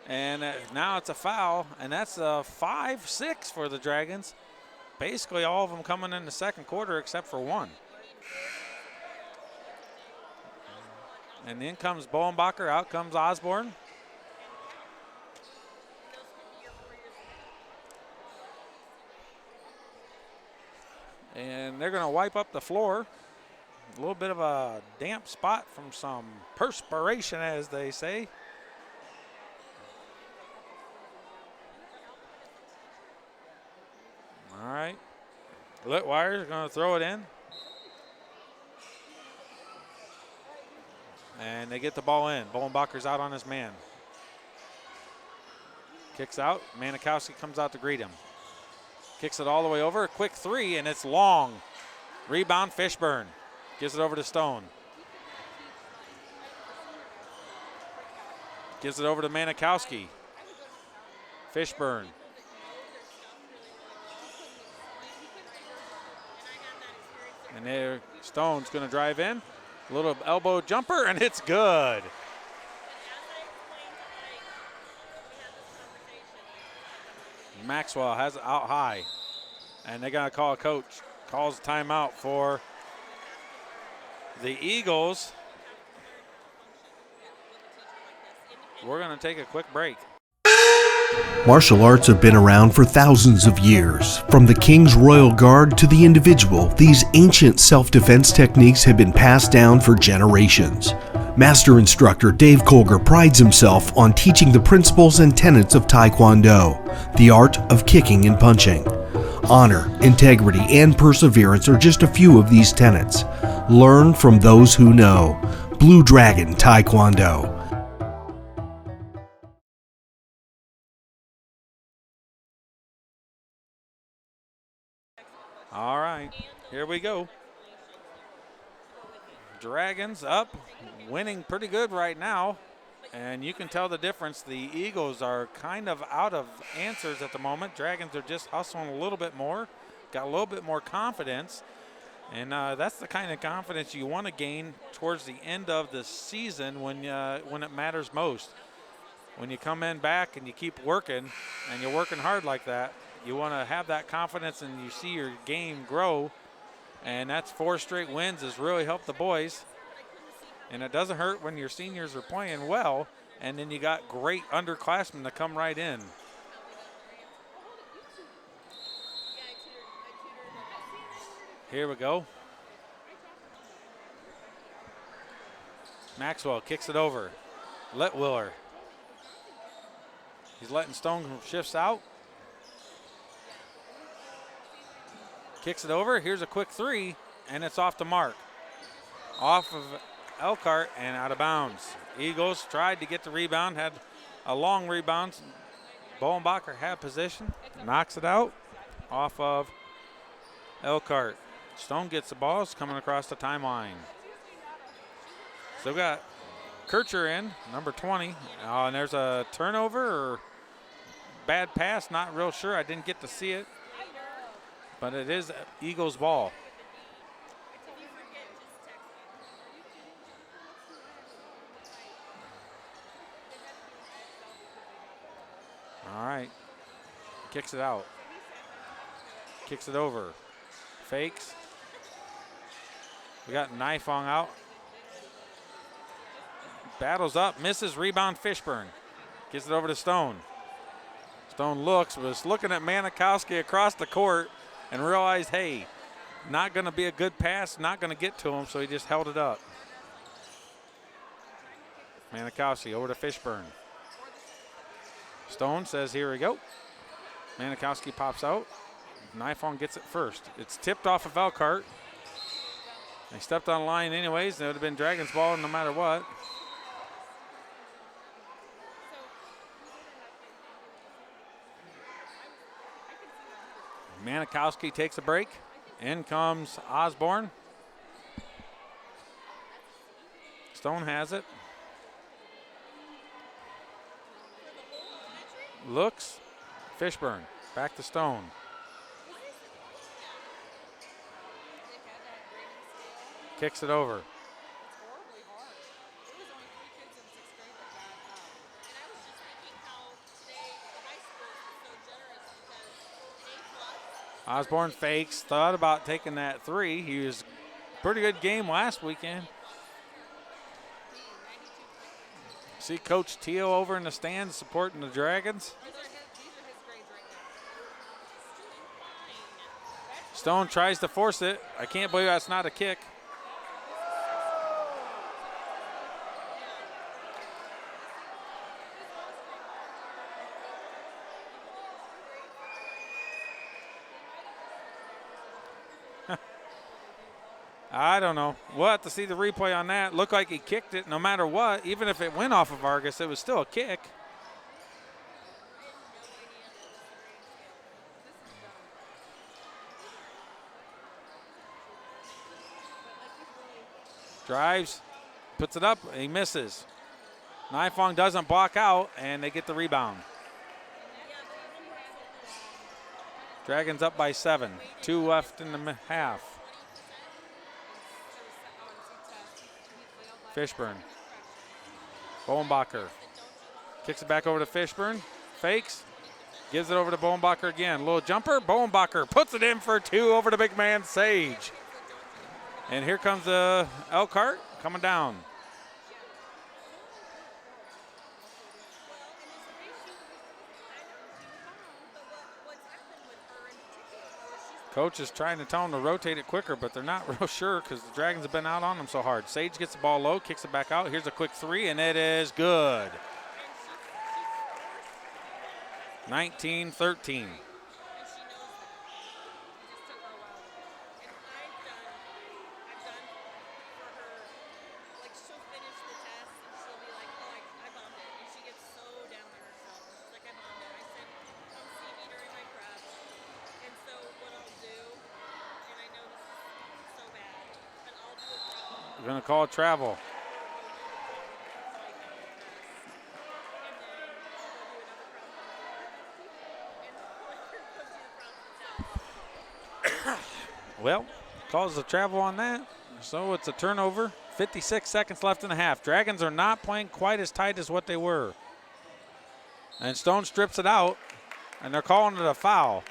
and now it's a foul, and that's a 5-6 for the Dragons. Basically all of them coming in the second quarter except for one. And in comes Bowenbacher, out comes Osborne. And they're going to wipe up the floor. A little bit of a damp spot from some perspiration, as they say. All right. Litwire's going to throw it in. And they get the ball in. Bowenbacher's out on his man. Kicks out. Manikowski comes out to greet him. Kicks it all the way over. A quick three, and it's long. Rebound, Fishburne. Gives it over to Stone. Gives it over to Manikowski. Fishburne. And there, Stone's going to drive in. A little elbow jumper, and it's good. Maxwell has it out high. And they're going to call a coach. Calls timeout for the Eagles. We're going to take a quick break. Martial arts have been around for thousands of years. From the King's Royal Guard to the individual, these ancient self-defense techniques have been passed down for generations. Master instructor Dave Colger prides himself on teaching the principles and tenets of Taekwondo, the art of kicking and punching. Honor, integrity, and perseverance are just a few of these tenets. Learn from those who know. Blue Dragon Taekwondo. All right, here we go. Dragons up, winning pretty good right now. And you can tell the difference. The Eagles are kind of out of answers at the moment. Dragons are just hustling a little bit more, got a little bit more confidence. And that's the kind of confidence you want to gain towards the end of the season when it matters most. When you come in back and you keep working and you're working hard like that, you want to have that confidence and you see your game grow. And that's 4 straight wins has really helped the boys. And it doesn't hurt when your seniors are playing well and then you got great underclassmen to come right in. Here we go. Maxwell kicks it over. Litwiller. He's letting Stone shifts out. Kicks it over. Here's a quick 3, and it's off the mark. Off of Elkhart and out of bounds. Eagles tried to get the rebound, had a long rebound. Bolenbacher had position, knocks it out off of Elkhart. Stone gets the ball, it's coming across the timeline. Still got Kircher in, number 20. And there's a turnover or bad pass, not real sure. I didn't get to see it. But it is Eagles ball. All right. Kicks it out. Kicks it over. Fakes. We got Nifong out. Battles up, misses, rebound Fishburne. Gets it over to Stone. Stone was looking at Manikowski across the court and realized, hey, not going to be a good pass, not going to get to him, so he just held it up. Manikowski over to Fishburne. Stone says, here we go. Manikowski pops out. Nifong gets it first. It's tipped off of Elkhart. They stepped on the line anyways, and it would have been Dragons ball no matter what. Manikowski takes a break. In comes Osborne. Stone has it. Looks. Fishburne. Back to Stone. Kicks it over. Osborne fakes, thought about taking that 3. He was pretty good game last weekend. See Coach Teal over in the stands supporting the Dragons. Stone tries to force it. I can't believe that's not a kick. I don't know. We'll have to see the replay on that. Looked like he kicked it no matter what. Even if it went off of Argos, it was still a kick. Drives, puts it up, he misses. Nifong doesn't block out, and they get the rebound. Dragons up by 7. 2 left in the half. Fishburne. Bolenbacher. Kicks it back over to Fishburne. Fakes. Gives it over to Bolenbacher again. Little jumper. Bolenbacher puts it in for 2 over to big man Sage. And here comes Elkhart coming down. Coach is trying to tell them to rotate it quicker, but they're not real sure because the Dragons have been out on them so hard. Sage gets the ball low, kicks it back out. Here's a quick 3, and it is good. 19-13. We're going to call travel. Well, calls the travel on that. So it's a turnover. 56 seconds left in the half. Dragons are not playing quite as tight as what they were. And Stone strips it out, and they're calling it a foul.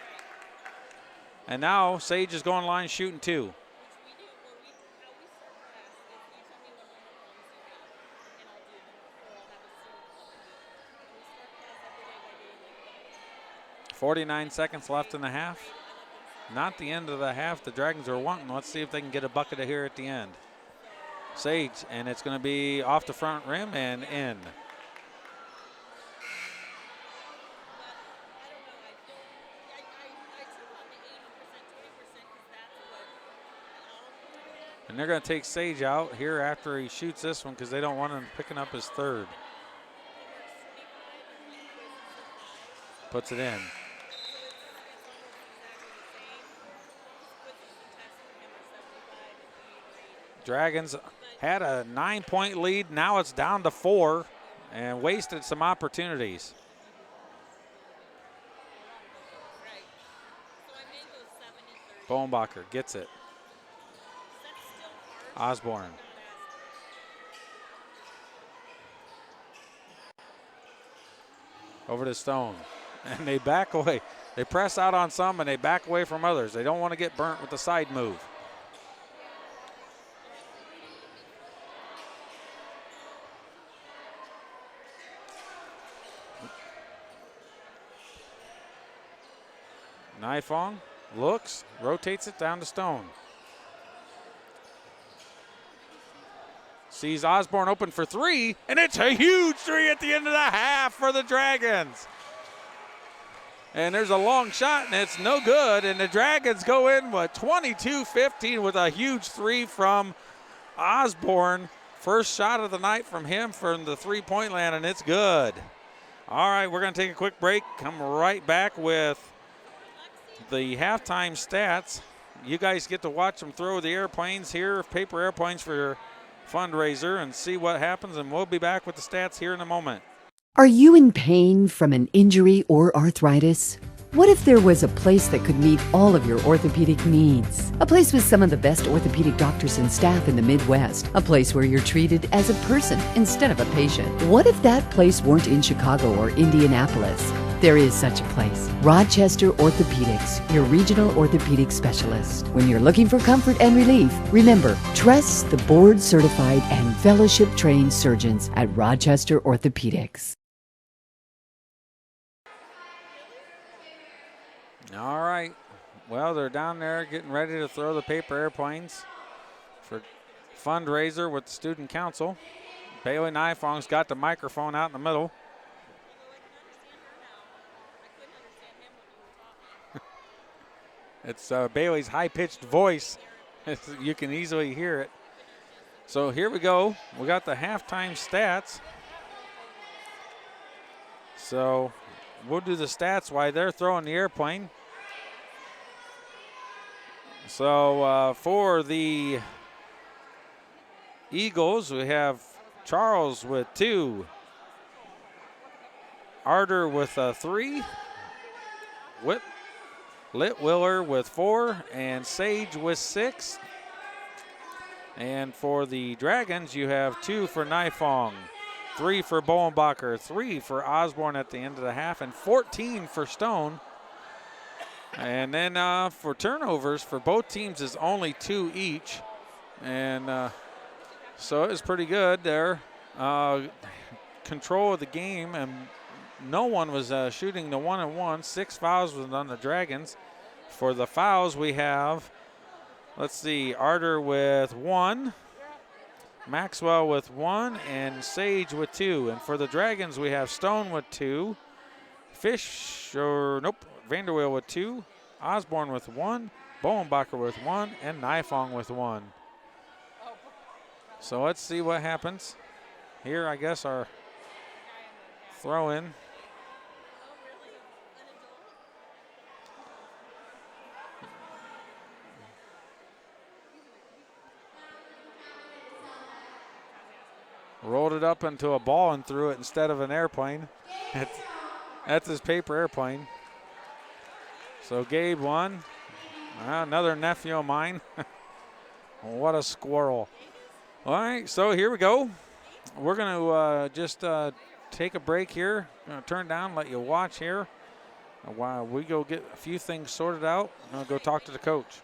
And now Sage is going line shooting 2. .49 seconds left in the half. Not the end of the half the Dragons are wanting. Let's see if they can get a bucket of here at the end. Sage, and it's going to be off the front rim and in. And they're going to take Sage out here after he shoots this one because they don't want him picking up his third. Puts it in. Dragons had a 9-point lead. Now it's down to 4 and wasted some opportunities. Bohnbacher gets it. Osborne. Over to Stone. And they back away. They press out on some and they back away from others. They don't want to get burnt with the side move. Nifong looks, rotates it down to Stone. Sees Osborne open for 3, and it's a huge 3 at the end of the half for the Dragons. And there's a long shot, and it's no good, and the Dragons go in with 22-15 with a huge 3 from Osborne. First shot of the night from him from the three-point land, and it's good. All right, we're going to take a quick break, come right back with the halftime stats. You guys get to watch them throw the airplanes here, paper airplanes for your fundraiser, and see what happens, and we'll be back with the stats here in a moment. Are you in pain from an injury or arthritis? What if there was a place that could meet all of your orthopedic needs? A place with some of the best orthopedic doctors and staff in the Midwest. A place where you're treated as a person instead of a patient. What if that place weren't in Chicago or Indianapolis? There is such a place. Rochester Orthopedics, your regional orthopedic specialist. When you're looking for comfort and relief, remember, trust the board-certified and fellowship-trained surgeons at Rochester Orthopedics. All right. Well, they're down there getting ready to throw the paper airplanes for fundraiser with the student council. Bailey Nifong's got the microphone out in the middle. It's Bailey's high-pitched voice. You can easily hear it. So here we go. We got the halftime stats. So we'll do the stats while they're throwing the airplane. So for the Eagles, we have Charles with 2. Arter with 3. Litwiller with 4, and Sage with 6. And for the Dragons, you have 2 for Nifong, 3 for Bohnbacher, 3 for Osborne at the end of the half, and 14 for Stone. And then for turnovers for both teams is only 2 each. And so it was pretty good there. Control of the game, and no one was shooting the 1-and-1. 6 fouls was on the Dragons. For the fouls, we have, let's see, Arter with 1, Maxwell with 1, and Sage with 2. And for the Dragons, we have Stone with 2, Vanderweel with 2, Osborne with 1, Bohnbacher with 1, and Nifong with 1. So let's see what happens. Here, I guess, our throw-in. Rolled it up into a ball and threw it instead of an airplane. That's his paper airplane. So Gabe 1, Another nephew of mine. What a squirrel. All right, so here we go. We're going to just take a break here. Gonna turn down, let you watch here while we go get a few things sorted out. I'll go talk to the coach.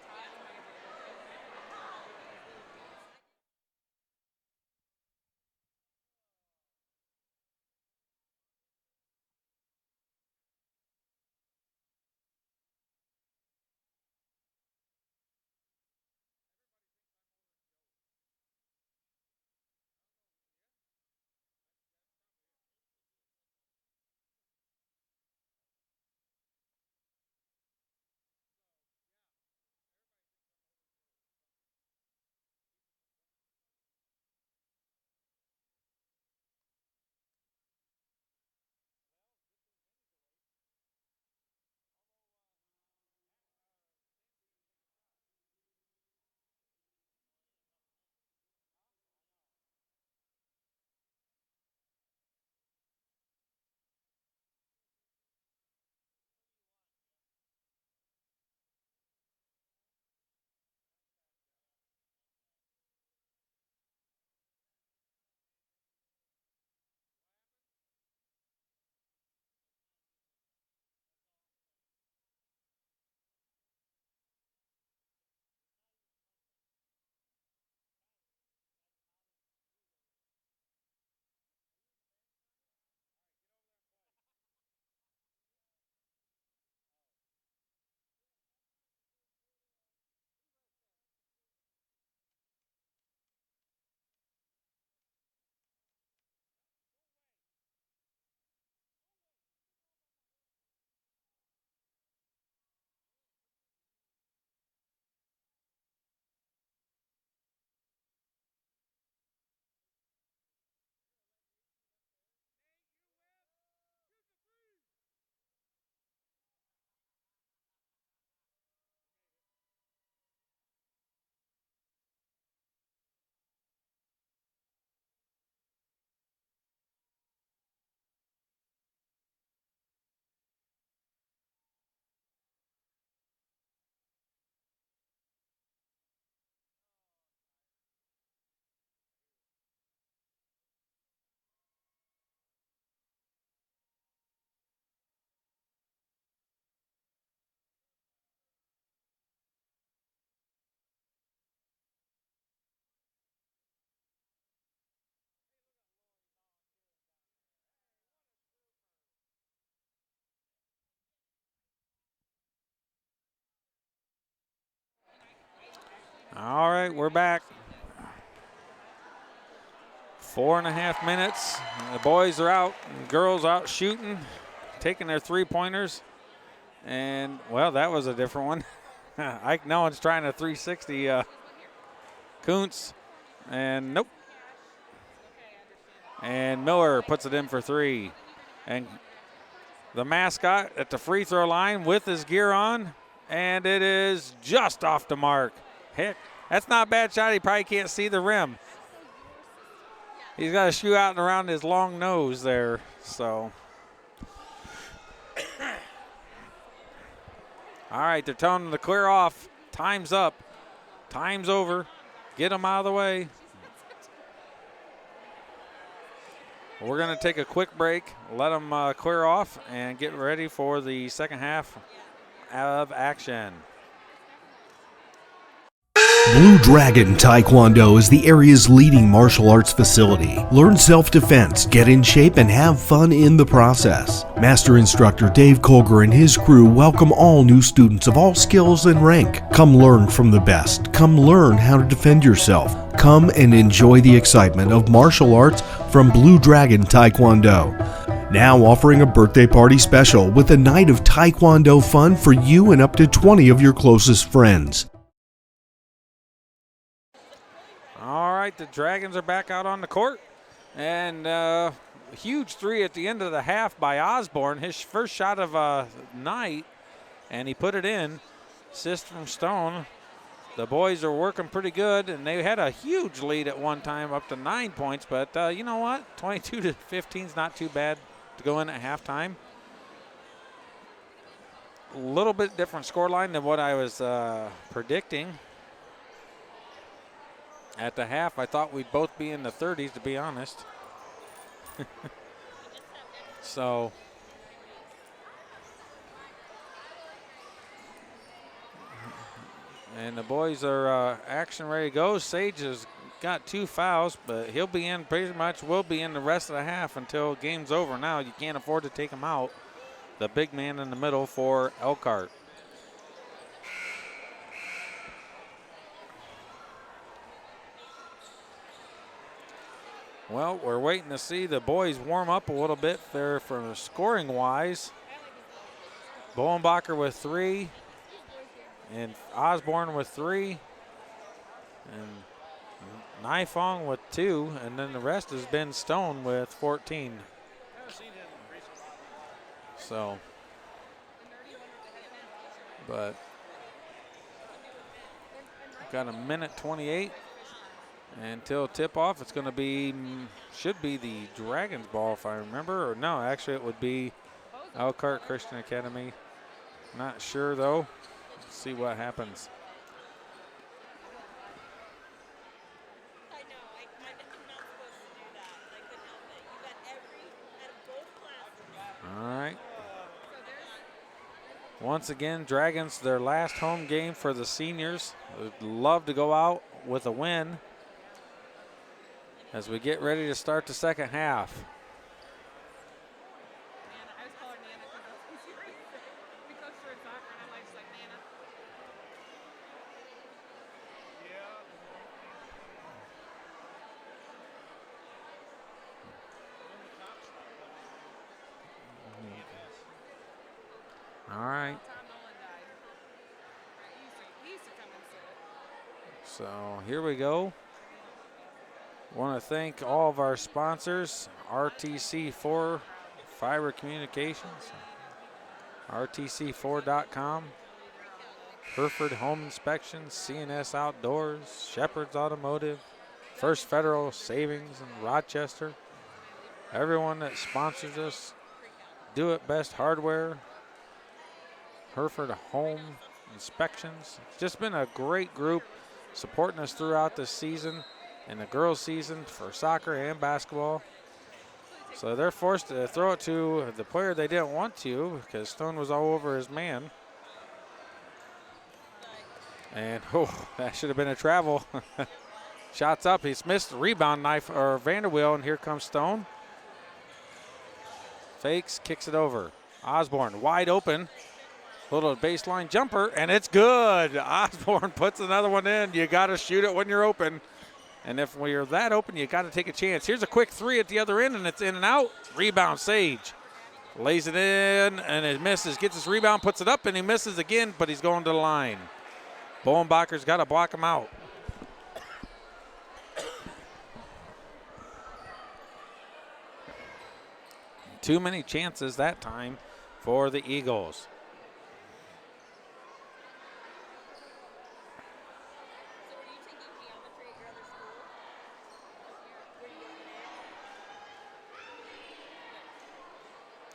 All right, we're back. 4.5 minutes. The boys are out, the girls out shooting, taking their three-pointers. And, well, that was a different one. Ike Nolan's trying a 360. Kuntz, and nope. And Miller puts it in for three. And the mascot at the free throw line with his gear on, and it is just off the mark. Heck, that's not a bad shot. He probably can't see the rim. He's got a shoe out and around his long nose there, so. All right, they're telling him to clear off. Time's up. Time's over. Get him out of the way. We're going to take a quick break, let them clear off, and get ready for the second half of action. Blue Dragon Taekwondo is the area's leading martial arts facility. Learn self-defense, get in shape, and have fun in the process. Master Instructor Dave Colger and his crew welcome all new students of all skills and rank. Come learn from the best. Come learn how to defend yourself. Come and enjoy the excitement of martial arts from Blue Dragon Taekwondo. Now offering a birthday party special with a night of Taekwondo fun for you and up to 20 of your closest friends. All right, the Dragons are back out on the court. And huge three at the end of the half by Osborne. His first shot of night, and he put it in. Assist from Stone. The boys are working pretty good, and they had a huge lead at one time, up to 9 points. But you know what? 22-15 is not too bad to go in at halftime. little bit different scoreline than what I was predicting. At the half, I thought we'd both be in the 30s, to be honest. So, and the boys are action ready to go. Sage has got 2 fouls, but he'll be in pretty much, will be in the rest of the half until game's over. Now you can't afford to take him out. The big man in the middle for Elkhart. Well, we're waiting to see the boys warm up a little bit there for scoring wise. Bowenbacher with 3, and Osborne with 3, and Nifong with 2, and then the rest has been Stone with 14. So, but got a minute 28 until tip off. It's going to be, should be the Dragons ball if I remember, or no, actually it would be Elkhart Christian Academy. Not sure though. Let's see what happens. I know, I'm not supposed to do that, but I couldn't help it. You got every, out of both classes. All right. Once again, Dragons, their last home game for the seniors. Would love to go out with a win as we get ready to start the second half. All right. So here we go. Want to thank all of our sponsors, RTC4 Fiber Communications, RTC4.com, Hereford Home Inspections, CNS Outdoors, Shepherd's Automotive, First Federal Savings in Rochester, everyone that sponsors us, Do It Best Hardware, Hereford Home Inspections. It's just been a great group supporting us throughout the season and the girls' season for soccer and basketball. So they're forced to throw it to the player they didn't want to because Stone was all over his man. And oh, that should have been a travel. Shots up, he's missed the rebound knife or Vanderweel, and here comes Stone. Fakes, kicks it over. Osborne wide open. Little baseline jumper, and it's good. Osborne puts another one in. You got to shoot it when you're open. And if you're that open, you got to take a chance. Here's a quick 3 at the other end, and it's in and out. Rebound, Sage. Lays it in, and it misses. Gets his rebound, puts it up, and he misses again, but he's going to the line. Bowenbacher's got to block him out. Too many chances that time for the Eagles.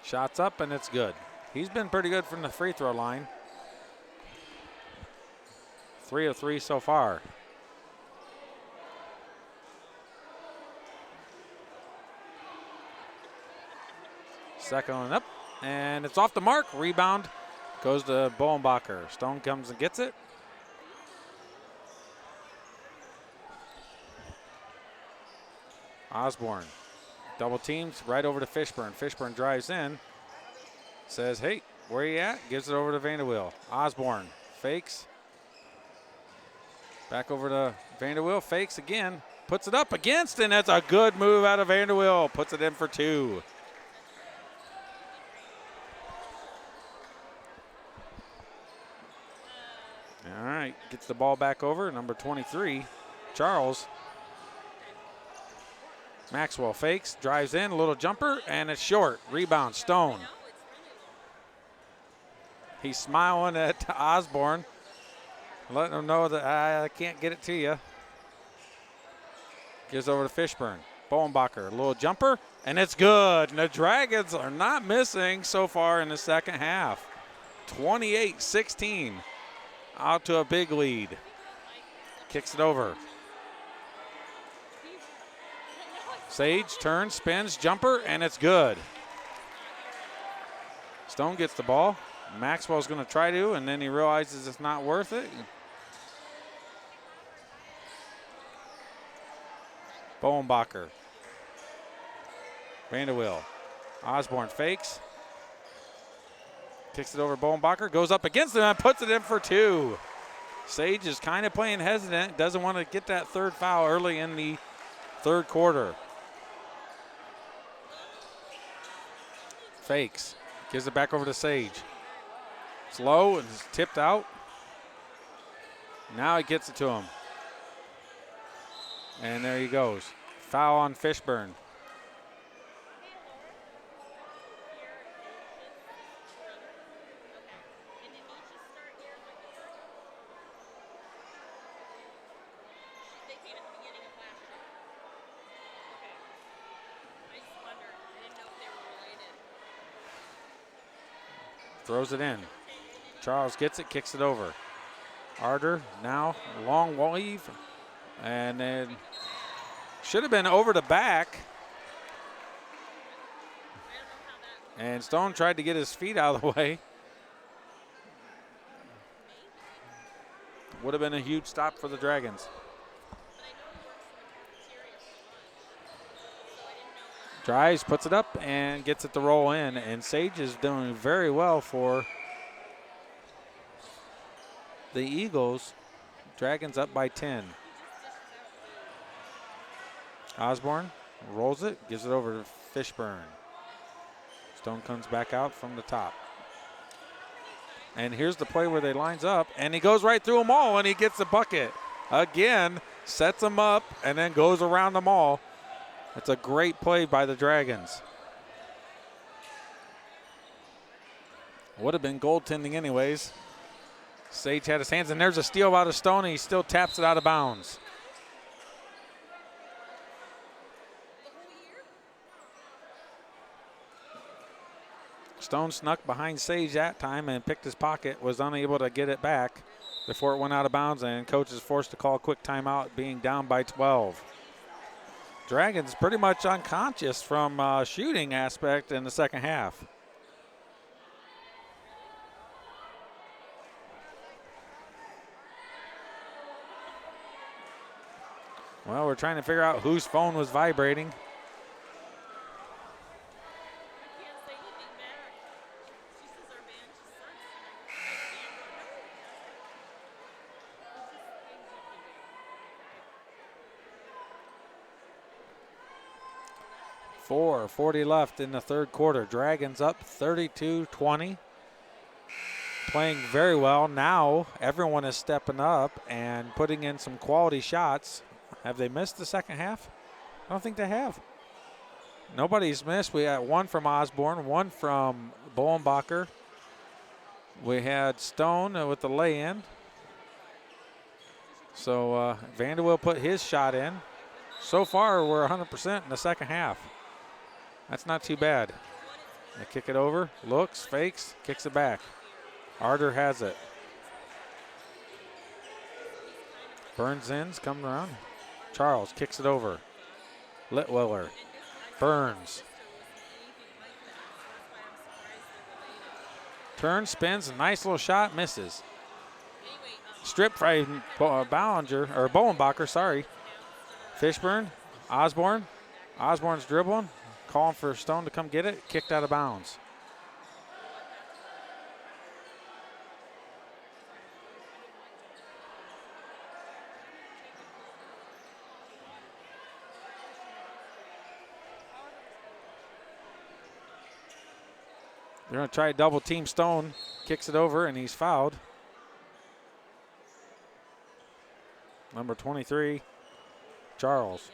Shots up, and it's good. He's been pretty good from the free throw line. 3 of 3 so far. Second one up, and it's off the mark. Rebound goes to Bowenbacher. Stone comes and gets it. Osborne. Double teams right over to Fishburne. Fishburne drives in. Says, hey, where you at? Gives it over to Vanderweel. Osborne fakes. Back over to Vanderweel. Fakes again. Puts it up against, and that's a good move out of Vanderweel. Puts it in for 2. All right, gets the ball back over. Number 23, Charles. Maxwell fakes, drives in, a little jumper, and it's short. Rebound, Stone. He's smiling at Osborne, letting him know that I can't get it to you. Gives over to Fishburne. Bowenbacher, a little jumper, and it's good. And the Dragons are not missing so far in the second half. 28-16. Out to a big lead. Kicks it over. Sage turns, spins, jumper, and it's good. Stone gets the ball. Maxwell's going to try to, and then he realizes it's not worth it. Bowenbacher. Vanderwill. Osborne fakes. Kicks it over Bowenbacher. Goes up against him and puts it in for two. Sage is kind of playing hesitant. Doesn't want to get that third foul early in the third quarter. Fakes. Gives it back over to Sage. It's low and it's tipped out. Now he gets it to him. And there he goes. Foul on Fishburne. Throws it in. Charles gets it, kicks it over. Arder now, long weave, and then should have been over the back. And Stone tried to get his feet out of the way. Would have been a huge stop for the Dragons. Drives, puts it up, and gets it to roll in. And Sage is doing very well for the Eagles. Dragons up by 10. Osborne rolls it, gives it over to Fishburne. Stone comes back out from the top. And here's the play where they lines up, and he goes right through them all, and he gets a bucket. Again, sets them up, and then goes around them all. It's a great play by the Dragons. Would have been goaltending anyways. Sage had his hands, and there's a steal out of Stone, and he still taps it out of bounds. Stone snuck behind Sage that time and picked his pocket, was unable to get it back before it went out of bounds, and coach is forced to call a quick timeout, being down by 12. Dragons pretty much unconscious from shooting aspect in the second half. Well, we're trying to figure out whose phone was vibrating. .40 left in the third quarter. Dragons up 32-20. Playing very well. Now everyone is stepping up and putting in some quality shots. Have they missed the second half? I don't think they have. Nobody's missed. We had one from Osborne, one from Bowenbacher. We had Stone with the lay-in. So Vanderwill put his shot in. So far, we're 100% in the second half. That's not too bad. They kick it over, looks, fakes, kicks it back. Arder has it. Burns ins, comes around. Charles kicks it over. Litwiller. Burns. Turns, spins, nice little shot, misses. Strip from Bowenbacher, sorry. Fishburne, Osborne. Osborne's dribbling, calling for Stone to come get it, kicked out of bounds. They're going to try to double team Stone, kicks it over, and he's fouled. Number 23, Charles.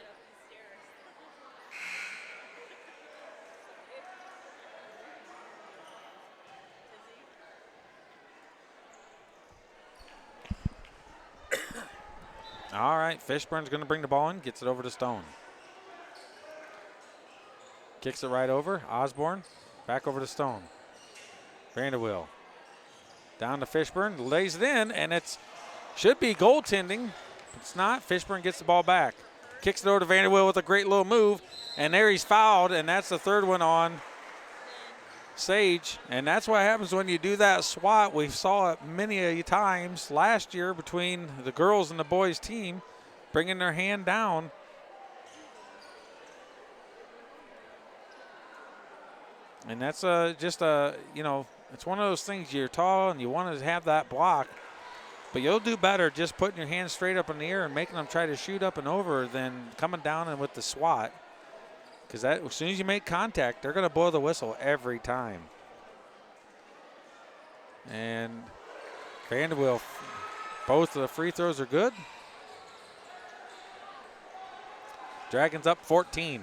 All right, Fishburne's going to bring the ball in, gets it over to Stone. Kicks it right over. Osborne, back over to Stone. Vanderwill. Down to Fishburne, lays it in, and it's should be goaltending. It's not. Fishburne gets the ball back. Kicks it over to Vanderbilt with a great little move, and there he's fouled, and that's the third one on Sage. And that's what happens when you do that swat. We saw it many times last year between the girls and the boys team, bringing their hand down. And that's just a, you know, it's one of those things, you're tall and you want to have that block, but you'll do better just putting your hands straight up in the air and making them try to shoot up and over than coming down and with the swat. Because that, as soon as you make contact, they're going to blow the whistle every time. And Vanderbilt, both of the free throws are good. Dragons up 14.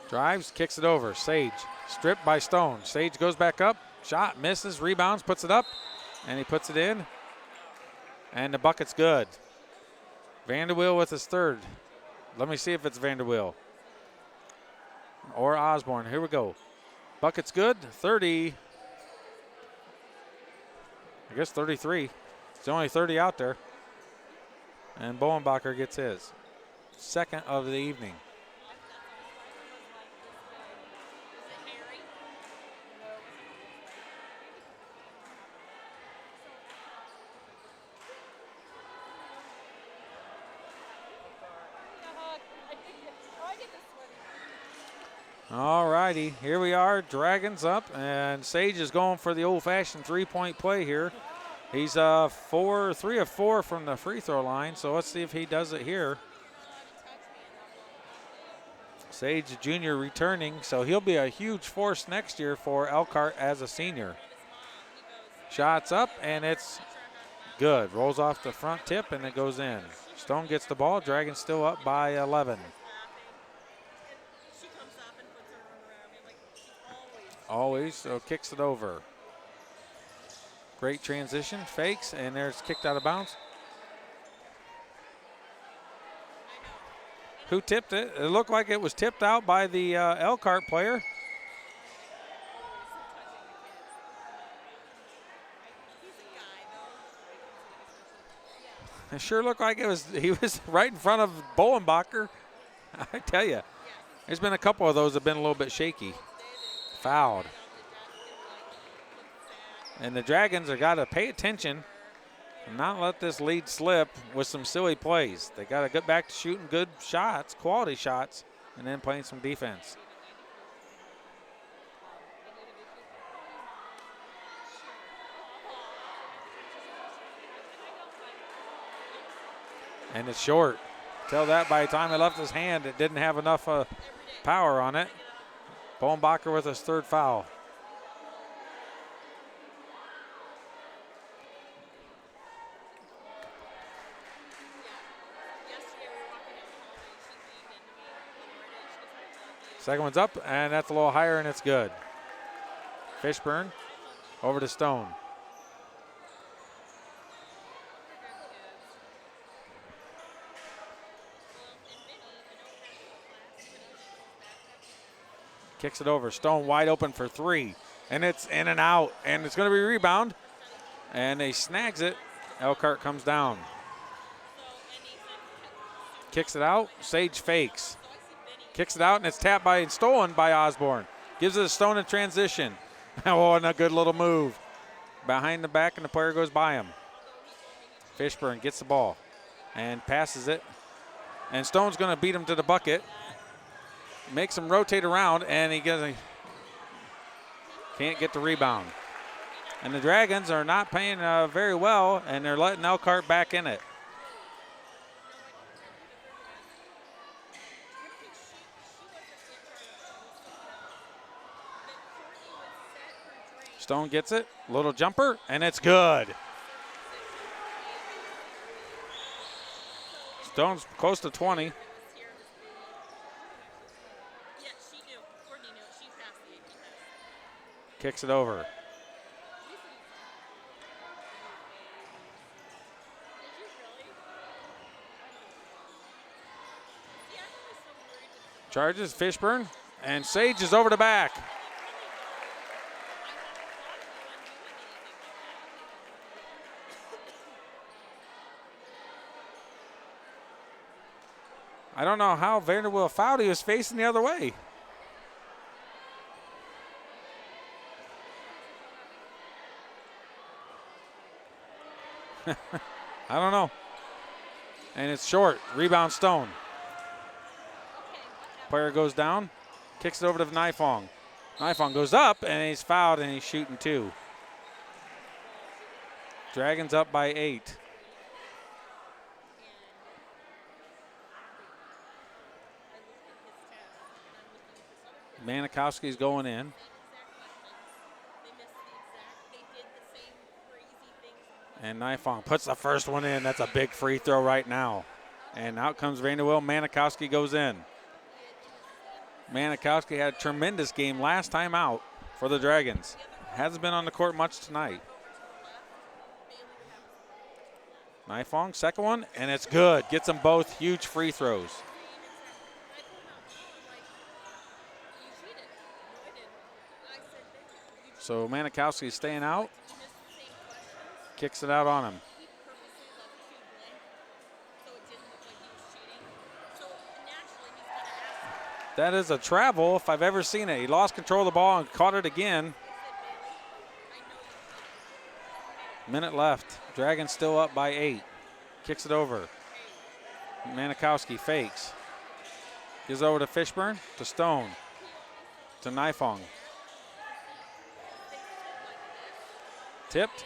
Drives, kicks it over. Sage, stripped by Stone. Sage goes back up, shot, misses, rebounds, puts it up, and he puts it in. And the bucket's good. Vanderbilt with his third. Let me see if it's Vanderbilt or Osborne. Here we go. Bucket's good. 30. I guess 33. It's only 30 out there. And Bowenbacher gets his. Second of the evening. All righty, here we are, Dragons up, and Sage is going for the old-fashioned three-point play here. He's 3 of 4 from the free throw line, so let's see if he does it here. Sage Jr. returning, so he'll be a huge force next year for Elkhart as a senior. Shots up, and it's good. Rolls off the front tip, and it goes in. Stone gets the ball. Dragons still up by 11. Always, so kicks it over. Great transition, fakes, and there's kicked out of bounds. Who tipped it? It looked like it was tipped out by the Elkhart player. It sure looked like he was right in front of Bowenbacher. I tell you, there's been a couple of those that have been a little bit shaky. Fouled. And the Dragons have got to pay attention and not let this lead slip with some silly plays. They got to get back to shooting good shots, quality shots, and then playing some defense. And it's short. Tell that by the time it left his hand, it didn't have enough power on it. Bowenbacher with his third foul. Second one's up, and that's a little higher, and it's good. Fishburne over to Stone. Kicks it over. Stone wide open for three. And it's in and out. And it's going to be a rebound. And he snags it. Elkhart comes down. Kicks it out. Sage fakes. Kicks it out, and it's tapped by and stolen by Osborne. Gives it to Stone in transition. Oh, and a good little move. Behind the back, and the player goes by him. Fishburne gets the ball and passes it. And Stone's going to beat him to the bucket. Makes him rotate around, and he can't get the rebound. And the Dragons are not playing very well, and they're letting Elkhart back in it. Stone gets it, little jumper, and it's good. Stone's close to 20. Kicks it over. Charges Fishburne, and Sage is over the back. I don't know how Vanderbilt fouled. He was facing the other way. I don't know. And it's short. Rebound Stone. Player goes down, kicks it over to Nifong. Nifong goes up, and he's fouled, and he's shooting 2. Dragons up by 8. Manikowski's going in. And Nifong puts the first one in. That's a big free throw right now. And out comes Vanderbilt. Manikowski goes in. Manikowski had a tremendous game last time out for the Dragons. Hasn't been on the court much tonight. Nifong, second one, and it's good. Gets them both huge free throws. So Manikowski's staying out. Kicks it out on him. That is a travel if I've ever seen it. He lost control of the ball and caught it again. Minute left. Dragons still up by 8. Kicks it over. Manikowski fakes. Gives over to Fishburne, to Stone, to Nifong. Tipped.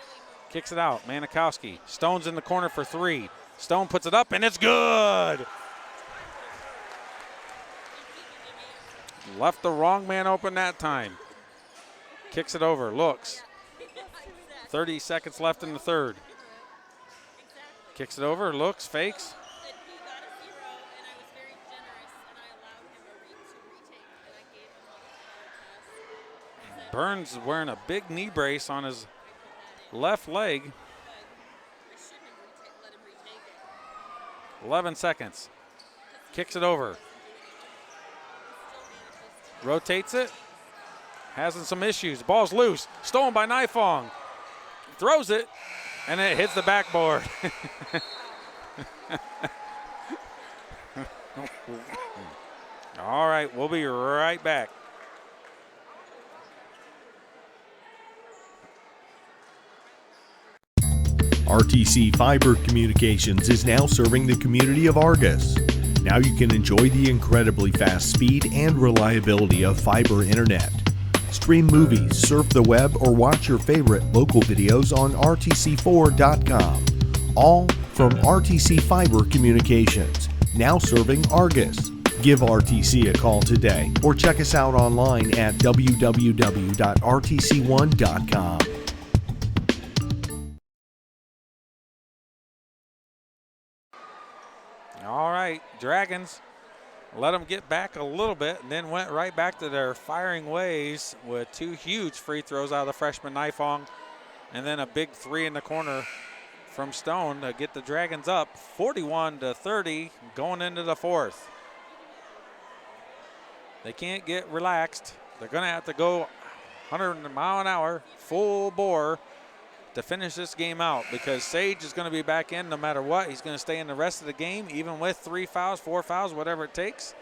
Kicks it out. Manikowski. Stone's in the corner for 3. Stone puts it up, and it's good. Left the wrong man open that time. Kicks it over. Looks. 30 seconds left in the third. Kicks it over. Looks. Fakes. Burns wearing a big knee brace on his left leg. 11 seconds. Kicks it over. Rotates it. Having some issues. Ball's loose. Stolen by Nifong. Throws it, and it hits the backboard. All right, we'll be right back. RTC Fiber Communications is now serving the community of Argos. Now you can enjoy the incredibly fast speed and reliability of fiber internet. Stream movies, surf the web, or watch your favorite local videos on rtc4.com. All from RTC Fiber Communications, now serving Argos. Give RTC a call today or check us out online at www.rtc1.com. All right, Dragons let them get back a little bit and then went right back to their firing ways with 2 huge free throws out of the freshman Nifong and then a big 3 in the corner from Stone to get the Dragons up 41-30 going into the fourth. They can't get relaxed. They're going to have to go 100 mile an hour, full bore, to finish this game out because Sage is going to be back in no matter what. He's going to stay in the rest of the game, even with 3 fouls, 4 fouls, whatever it takes.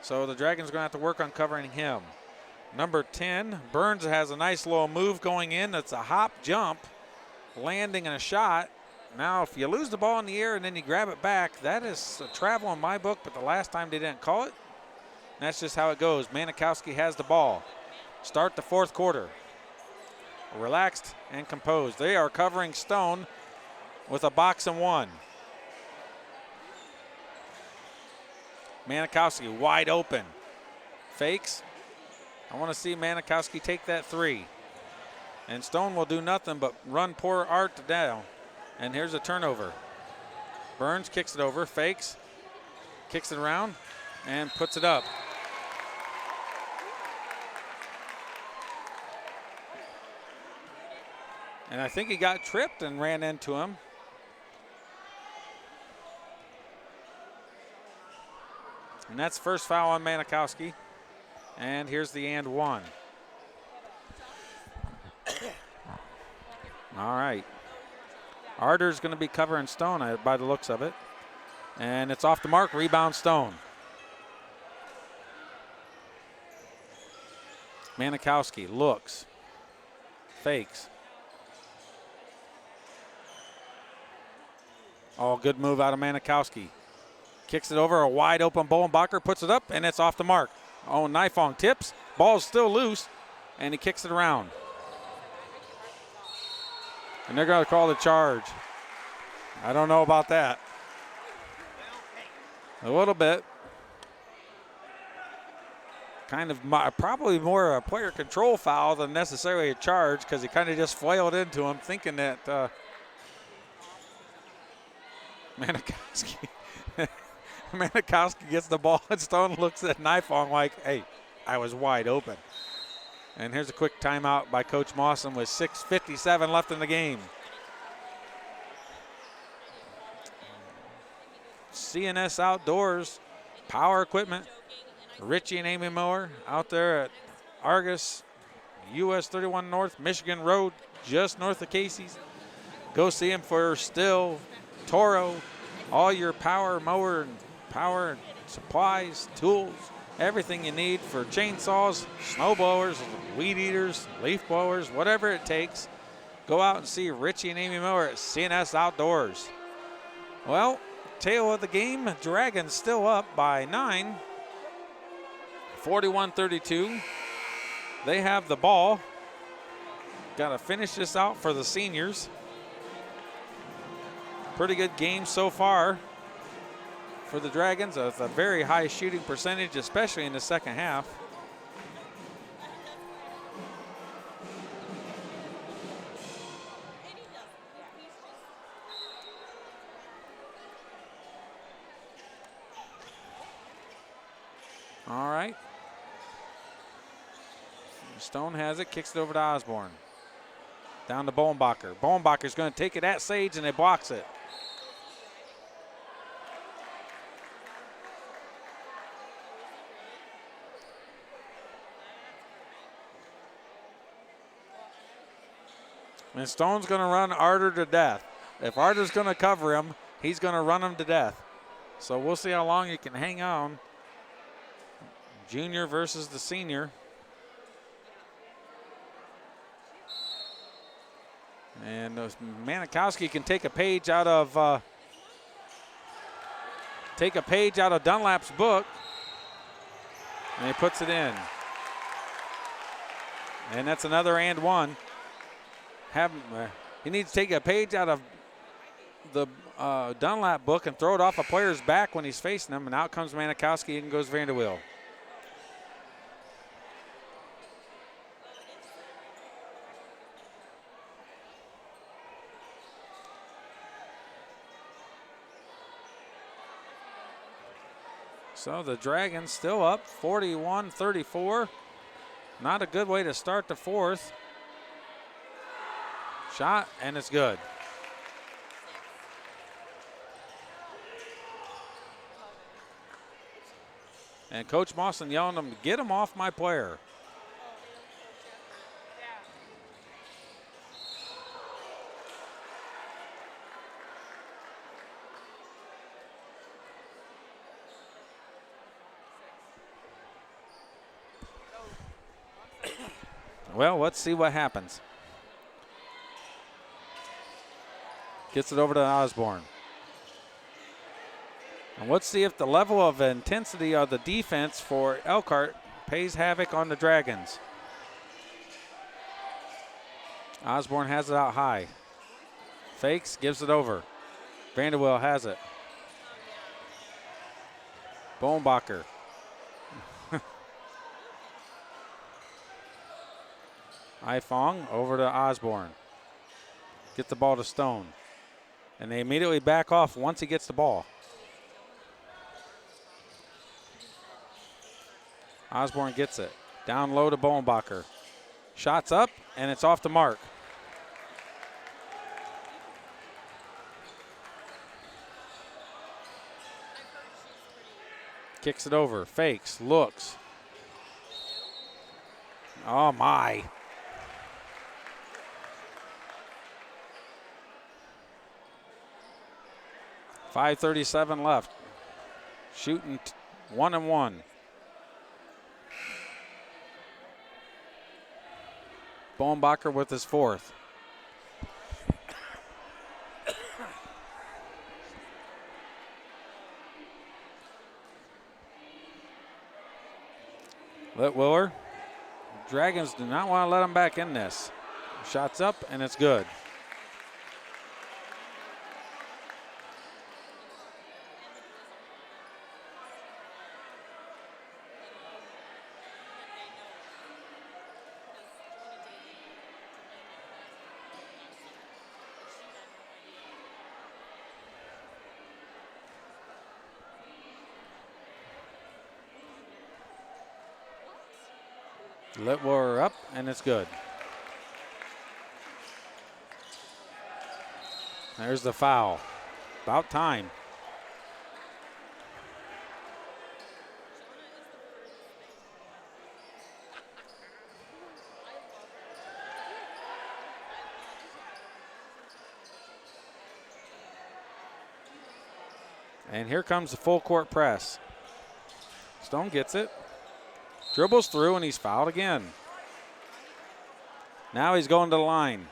So the Dragons are going to have to work on covering him. Number 10, Burns has a nice little move going in. It's a hop jump, landing and a shot. Now, if you lose the ball in the air and then you grab it back, that is a travel in my book, but the last time they didn't call it. And that's just how it goes. Manikowski has the ball. Start the fourth quarter. Relaxed and composed. They are covering Stone with a box and 1. Manikowski wide open. Fakes. I want to see Manikowski take that 3. And Stone will do nothing but run poor Art down. And here's a turnover. Burns kicks it over, fakes, kicks it around, and puts it up. And I think he got tripped and ran into him. And that's first foul on Manikowski. And here's the and one. All right. Arter's going to be covering Stone by the looks of it. And it's off the mark. Rebound Stone. Manikowski looks. Fakes. Oh, good move out of Manikowski. Kicks it over, a wide open Bowenbacher, puts it up, and it's off the mark. Oh, Nifong tips. Ball's still loose, and he kicks it around. And they're going to call the charge. I don't know about that. A little bit. Kind of probably more a player control foul than necessarily a charge because he kind of just flailed into him thinking that Manikowski gets the ball and Stone looks at Nifong like, hey, I was wide open. And here's a quick timeout by Coach Mawson with 6:57 left in the game. CNS Outdoors, Power Equipment, Richie and Amy Miller out there at Argos, US 31 North, Michigan Road, just north of Casey's. Go see them for Still, Toro, all your power mower and power supplies, tools, everything you need for chainsaws, snow blowers, weed eaters, leaf blowers, whatever it takes. Go out and see Richie and Amy Miller at CNS Outdoors. Well, tail of the game, Dragons still up by 9, 41-32. They have the ball. Got to finish this out for the seniors. Pretty good game so far for the Dragons. A very high shooting percentage, especially in the second half. All right. Stone has it, kicks it over to Osborne. Down to Bowenbacher. Bowenbacher's going to take it at Sage, and they blocks it. And Stone's going to run Arter to death. If Arter's going to cover him, he's going to run him to death. So we'll see how long he can hang on. Junior versus the senior. And Manikowski can take a page out of Dunlap's book, and he puts it in. And that's another and one. He needs to take a page out of the Dunlap book and throw it off a player's back when he's facing him, and out comes Manikowski and goes Vanderweel. So the Dragons still up 41-34. Not a good way to start the fourth. Shot, and it's good. And Coach Mawson yelling at him, get him off my player. Well, let's see what happens. Gets it over to Osborne. And let's see if the level of intensity of the defense for Elkhart pays havoc on the Dragons. Osborne has it out high. Fakes, gives it over. Vanderweel has it. Bowenbacher. Ifong over to Osborne. Get the ball to Stone. And they immediately back off once he gets the ball. Osborne gets it. Down low to Bowenbacher. Shots up, and it's off the mark. Kicks it over, fakes, looks. Oh my. .537 left. Shooting 1-1. Bohnbacher with his fourth. Litwiller. Dragons do not want to let him back in this. Shots up, and it's good. Litwiller up, and it's good. There's the foul. About time. And here comes the full court press. Stone gets it. Dribbles through, and he's fouled again. Now he's going to the line.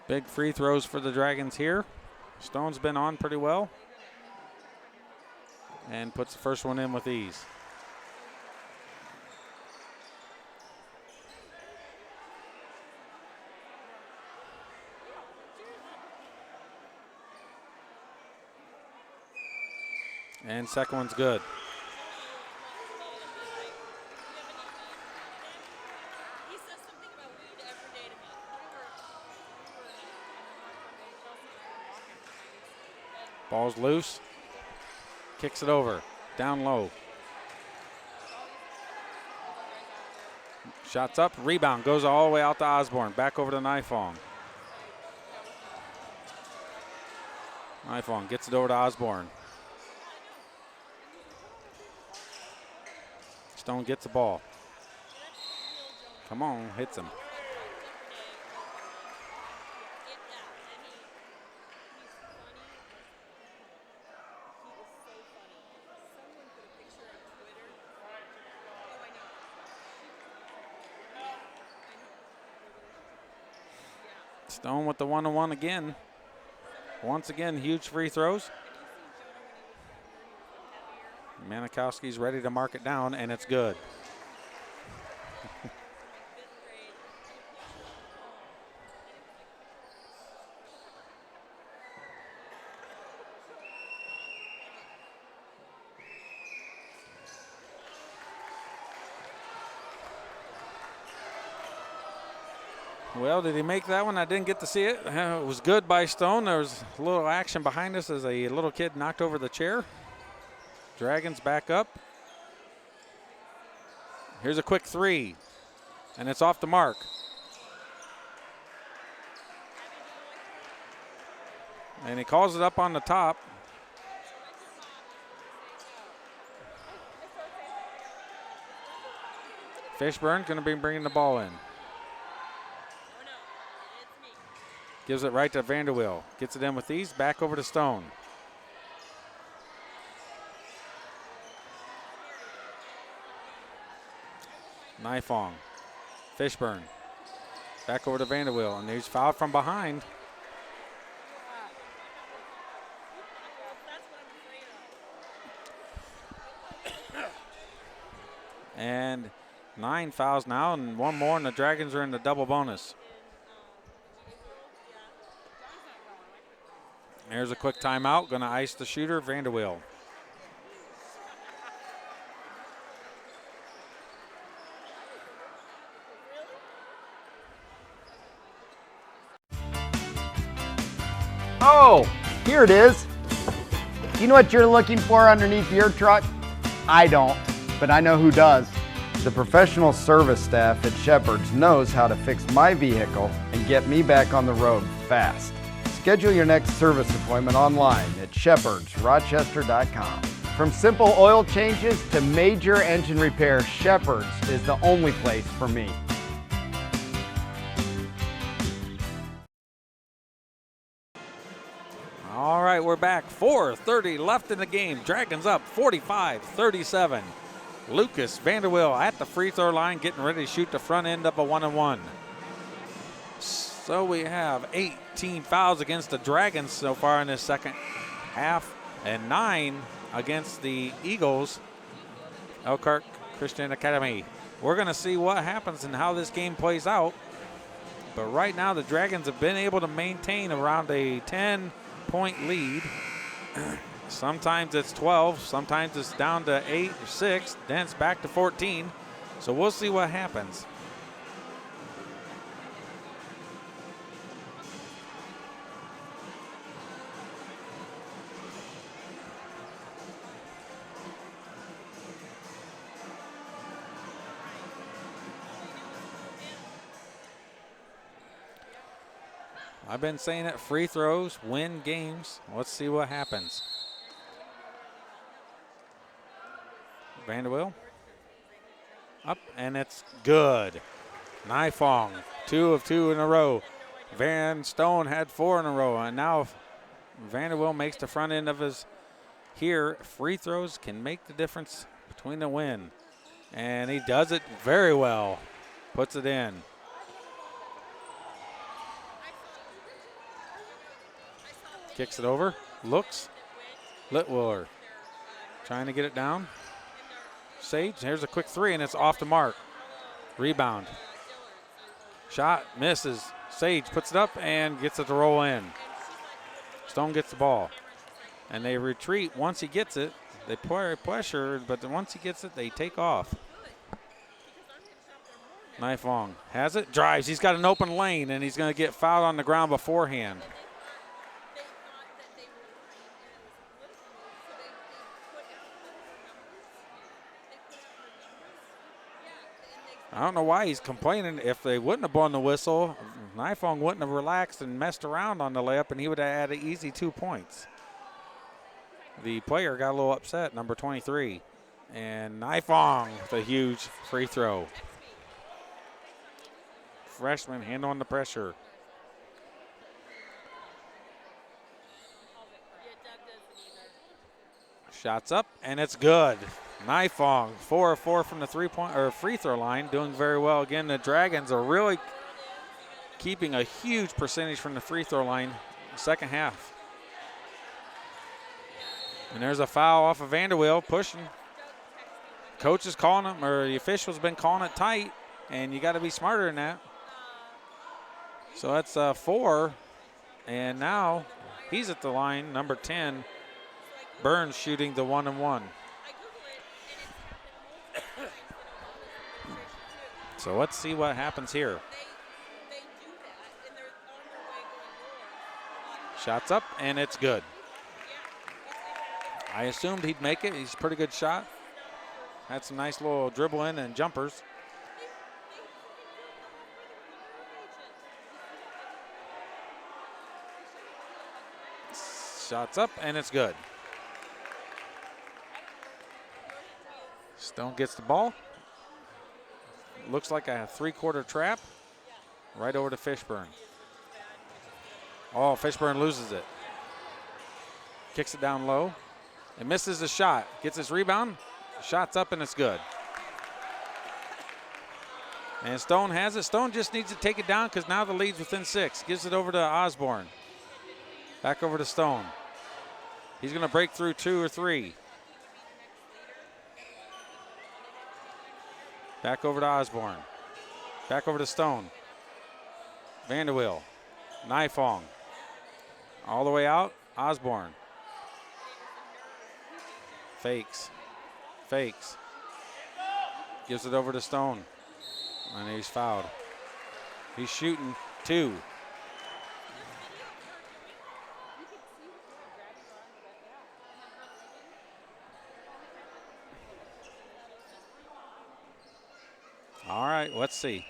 Big free throws for the Dragons here. Stone's been on pretty well. And puts the first one in with ease. And second one's good. He says something about weed every day to me. Ball's loose. Kicks it over. Down low. Shots up. Rebound. Goes all the way out to Osborne. Back over to Nifong. Nifong gets it over to Osborne. Stone gets the ball. Come on, hits him. Stone with the 1-on-1 again. Once again, huge free throws. Manikowski's ready to mark it down, and it's good. Well, did he make that one? I didn't get to see it. It was good by Stone. There was a little action behind us as a little kid knocked over the chair. Dragons back up. Here's a quick three, and it's off the mark. And he calls it up on the top. Fishburne going to be bringing the ball in. Gives it right to Vanderwill. Gets it in with ease. Back over to Stone. Nifong. Fishburne. Back over to Vanderwill. And he's fouled from behind. And 9 fouls now, and one more, and the Dragons are in the double bonus. There's a quick timeout. Going to ice the shooter, Vanderwill. Oh, here it is. You know what you're looking for underneath your truck? I don't, but I know who does. The professional service staff at Shepherd's knows how to fix my vehicle and get me back on the road fast. Schedule your next service appointment online at shepherdsrochester.com. From simple oil changes to major engine repairs, Shepherd's is the only place for me. All right, we're back. 4:30 left in the game. Dragons up 45-37. Lucas Vanderwill at the free throw line, getting ready to shoot the front end of a 1-and-1. So we have 18 fouls against the Dragons so far in this second half, and 9 against the Eagles, Elkhart Christian Academy. We're going to see what happens and how this game plays out. But right now, the Dragons have been able to maintain around a 10-point lead. Sometimes it's 12, sometimes it's down to 8 or 6, then it's back to 14. So we'll see what happens. I've been saying it, free throws win games. Let's see what happens. Vanderwill up, and it's good. Nifong, 2 of 2 in a row. Van Stone had 4 in a row, and now Vanderwill makes the front end of his here. Free throws can make the difference between the win, and he does it very well. Puts it in. Kicks it over, looks, Litwiller trying to get it down. Sage, here's a quick 3, and it's off the mark. Rebound. Shot, misses. Sage puts it up and gets it to roll in. Stone gets the ball. And they retreat once he gets it. They pressure, but then once he gets it, they take off. Nifong has it, drives. He's got an open lane, and he's going to get fouled on the ground beforehand. I don't know why he's complaining. If they wouldn't have blown the whistle, Nifong wouldn't have relaxed and messed around on the layup, and he would have had an easy 2 points. The player got a little upset, number 23. And Nifong with a huge free throw. Freshman handling the pressure. Shots up, and it's good. Nifong, 4 of 4 from the free throw line, doing very well. Again, the Dragons are really keeping a huge percentage from the free throw line second half. And there's a foul off of Vanderwill, pushing. Coach is calling him, or the official's been calling it tight, and you got to be smarter than that. So that's 4, and now he's at the line, number 10, Burns shooting the 1-and-1. So let's see what happens here. Shots up, and it's good. I assumed he'd make it. He's a pretty good shot. Had some nice little dribble in and jumpers. Shots up, and it's good. Stone gets the ball. Looks like a 3-quarter trap. Right over to Fishburne. Oh, Fishburne loses it. Kicks it down low. And misses the shot. Gets his rebound. Shot's up, and it's good. And Stone has it. Stone just needs to take it down because now the lead's within 6. Gives it over to Osborne. Back over to Stone. He's going to break through 2 or 3. Back over to Osborne. Back over to Stone. Vanderwill. Nifong. All the way out. Osborne. Fakes. Fakes. Gives it over to Stone. And he's fouled. He's shooting 2. All right, let's see.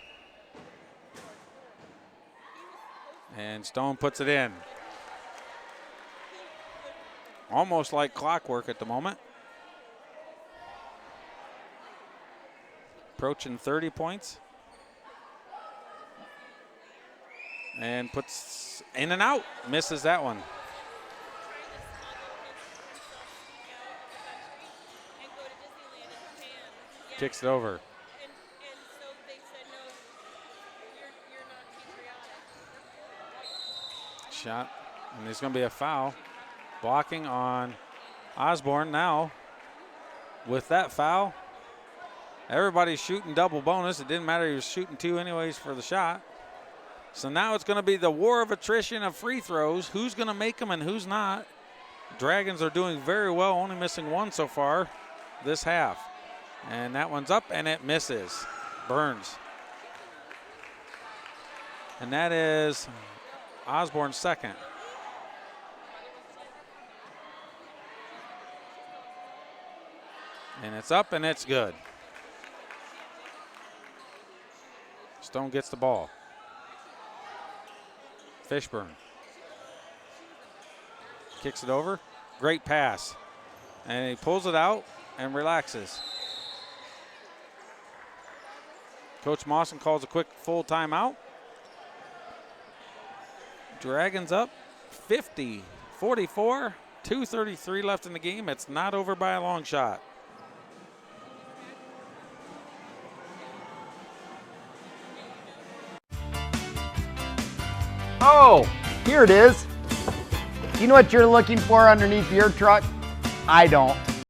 And Stone puts it in. Almost like clockwork at the moment. Approaching 30 points. And puts in and out. Misses that one. Kicks it over. And so they said, no, you're not patriotic. Shot. And there's going to be a foul. Blocking on Osborne now. With that foul, everybody's shooting double bonus. It didn't matter. He was shooting 2 anyways for the shot. So now it's going to be the war of attrition of free throws. Who's going to make them and who's not? Dragons are doing very well, only missing 1 so far this half. And that one's up and it misses. Burns. And that is Osborne's second. And it's up and it's good. Stone gets the ball. Fishburne kicks it over. Great pass. And he pulls it out and relaxes. Coach Mawson calls a quick full timeout. Dragons up 50-44. 2:33 left in the game. It's not over by a long shot. Oh, here it is. You know what you're looking for underneath your truck? I don't.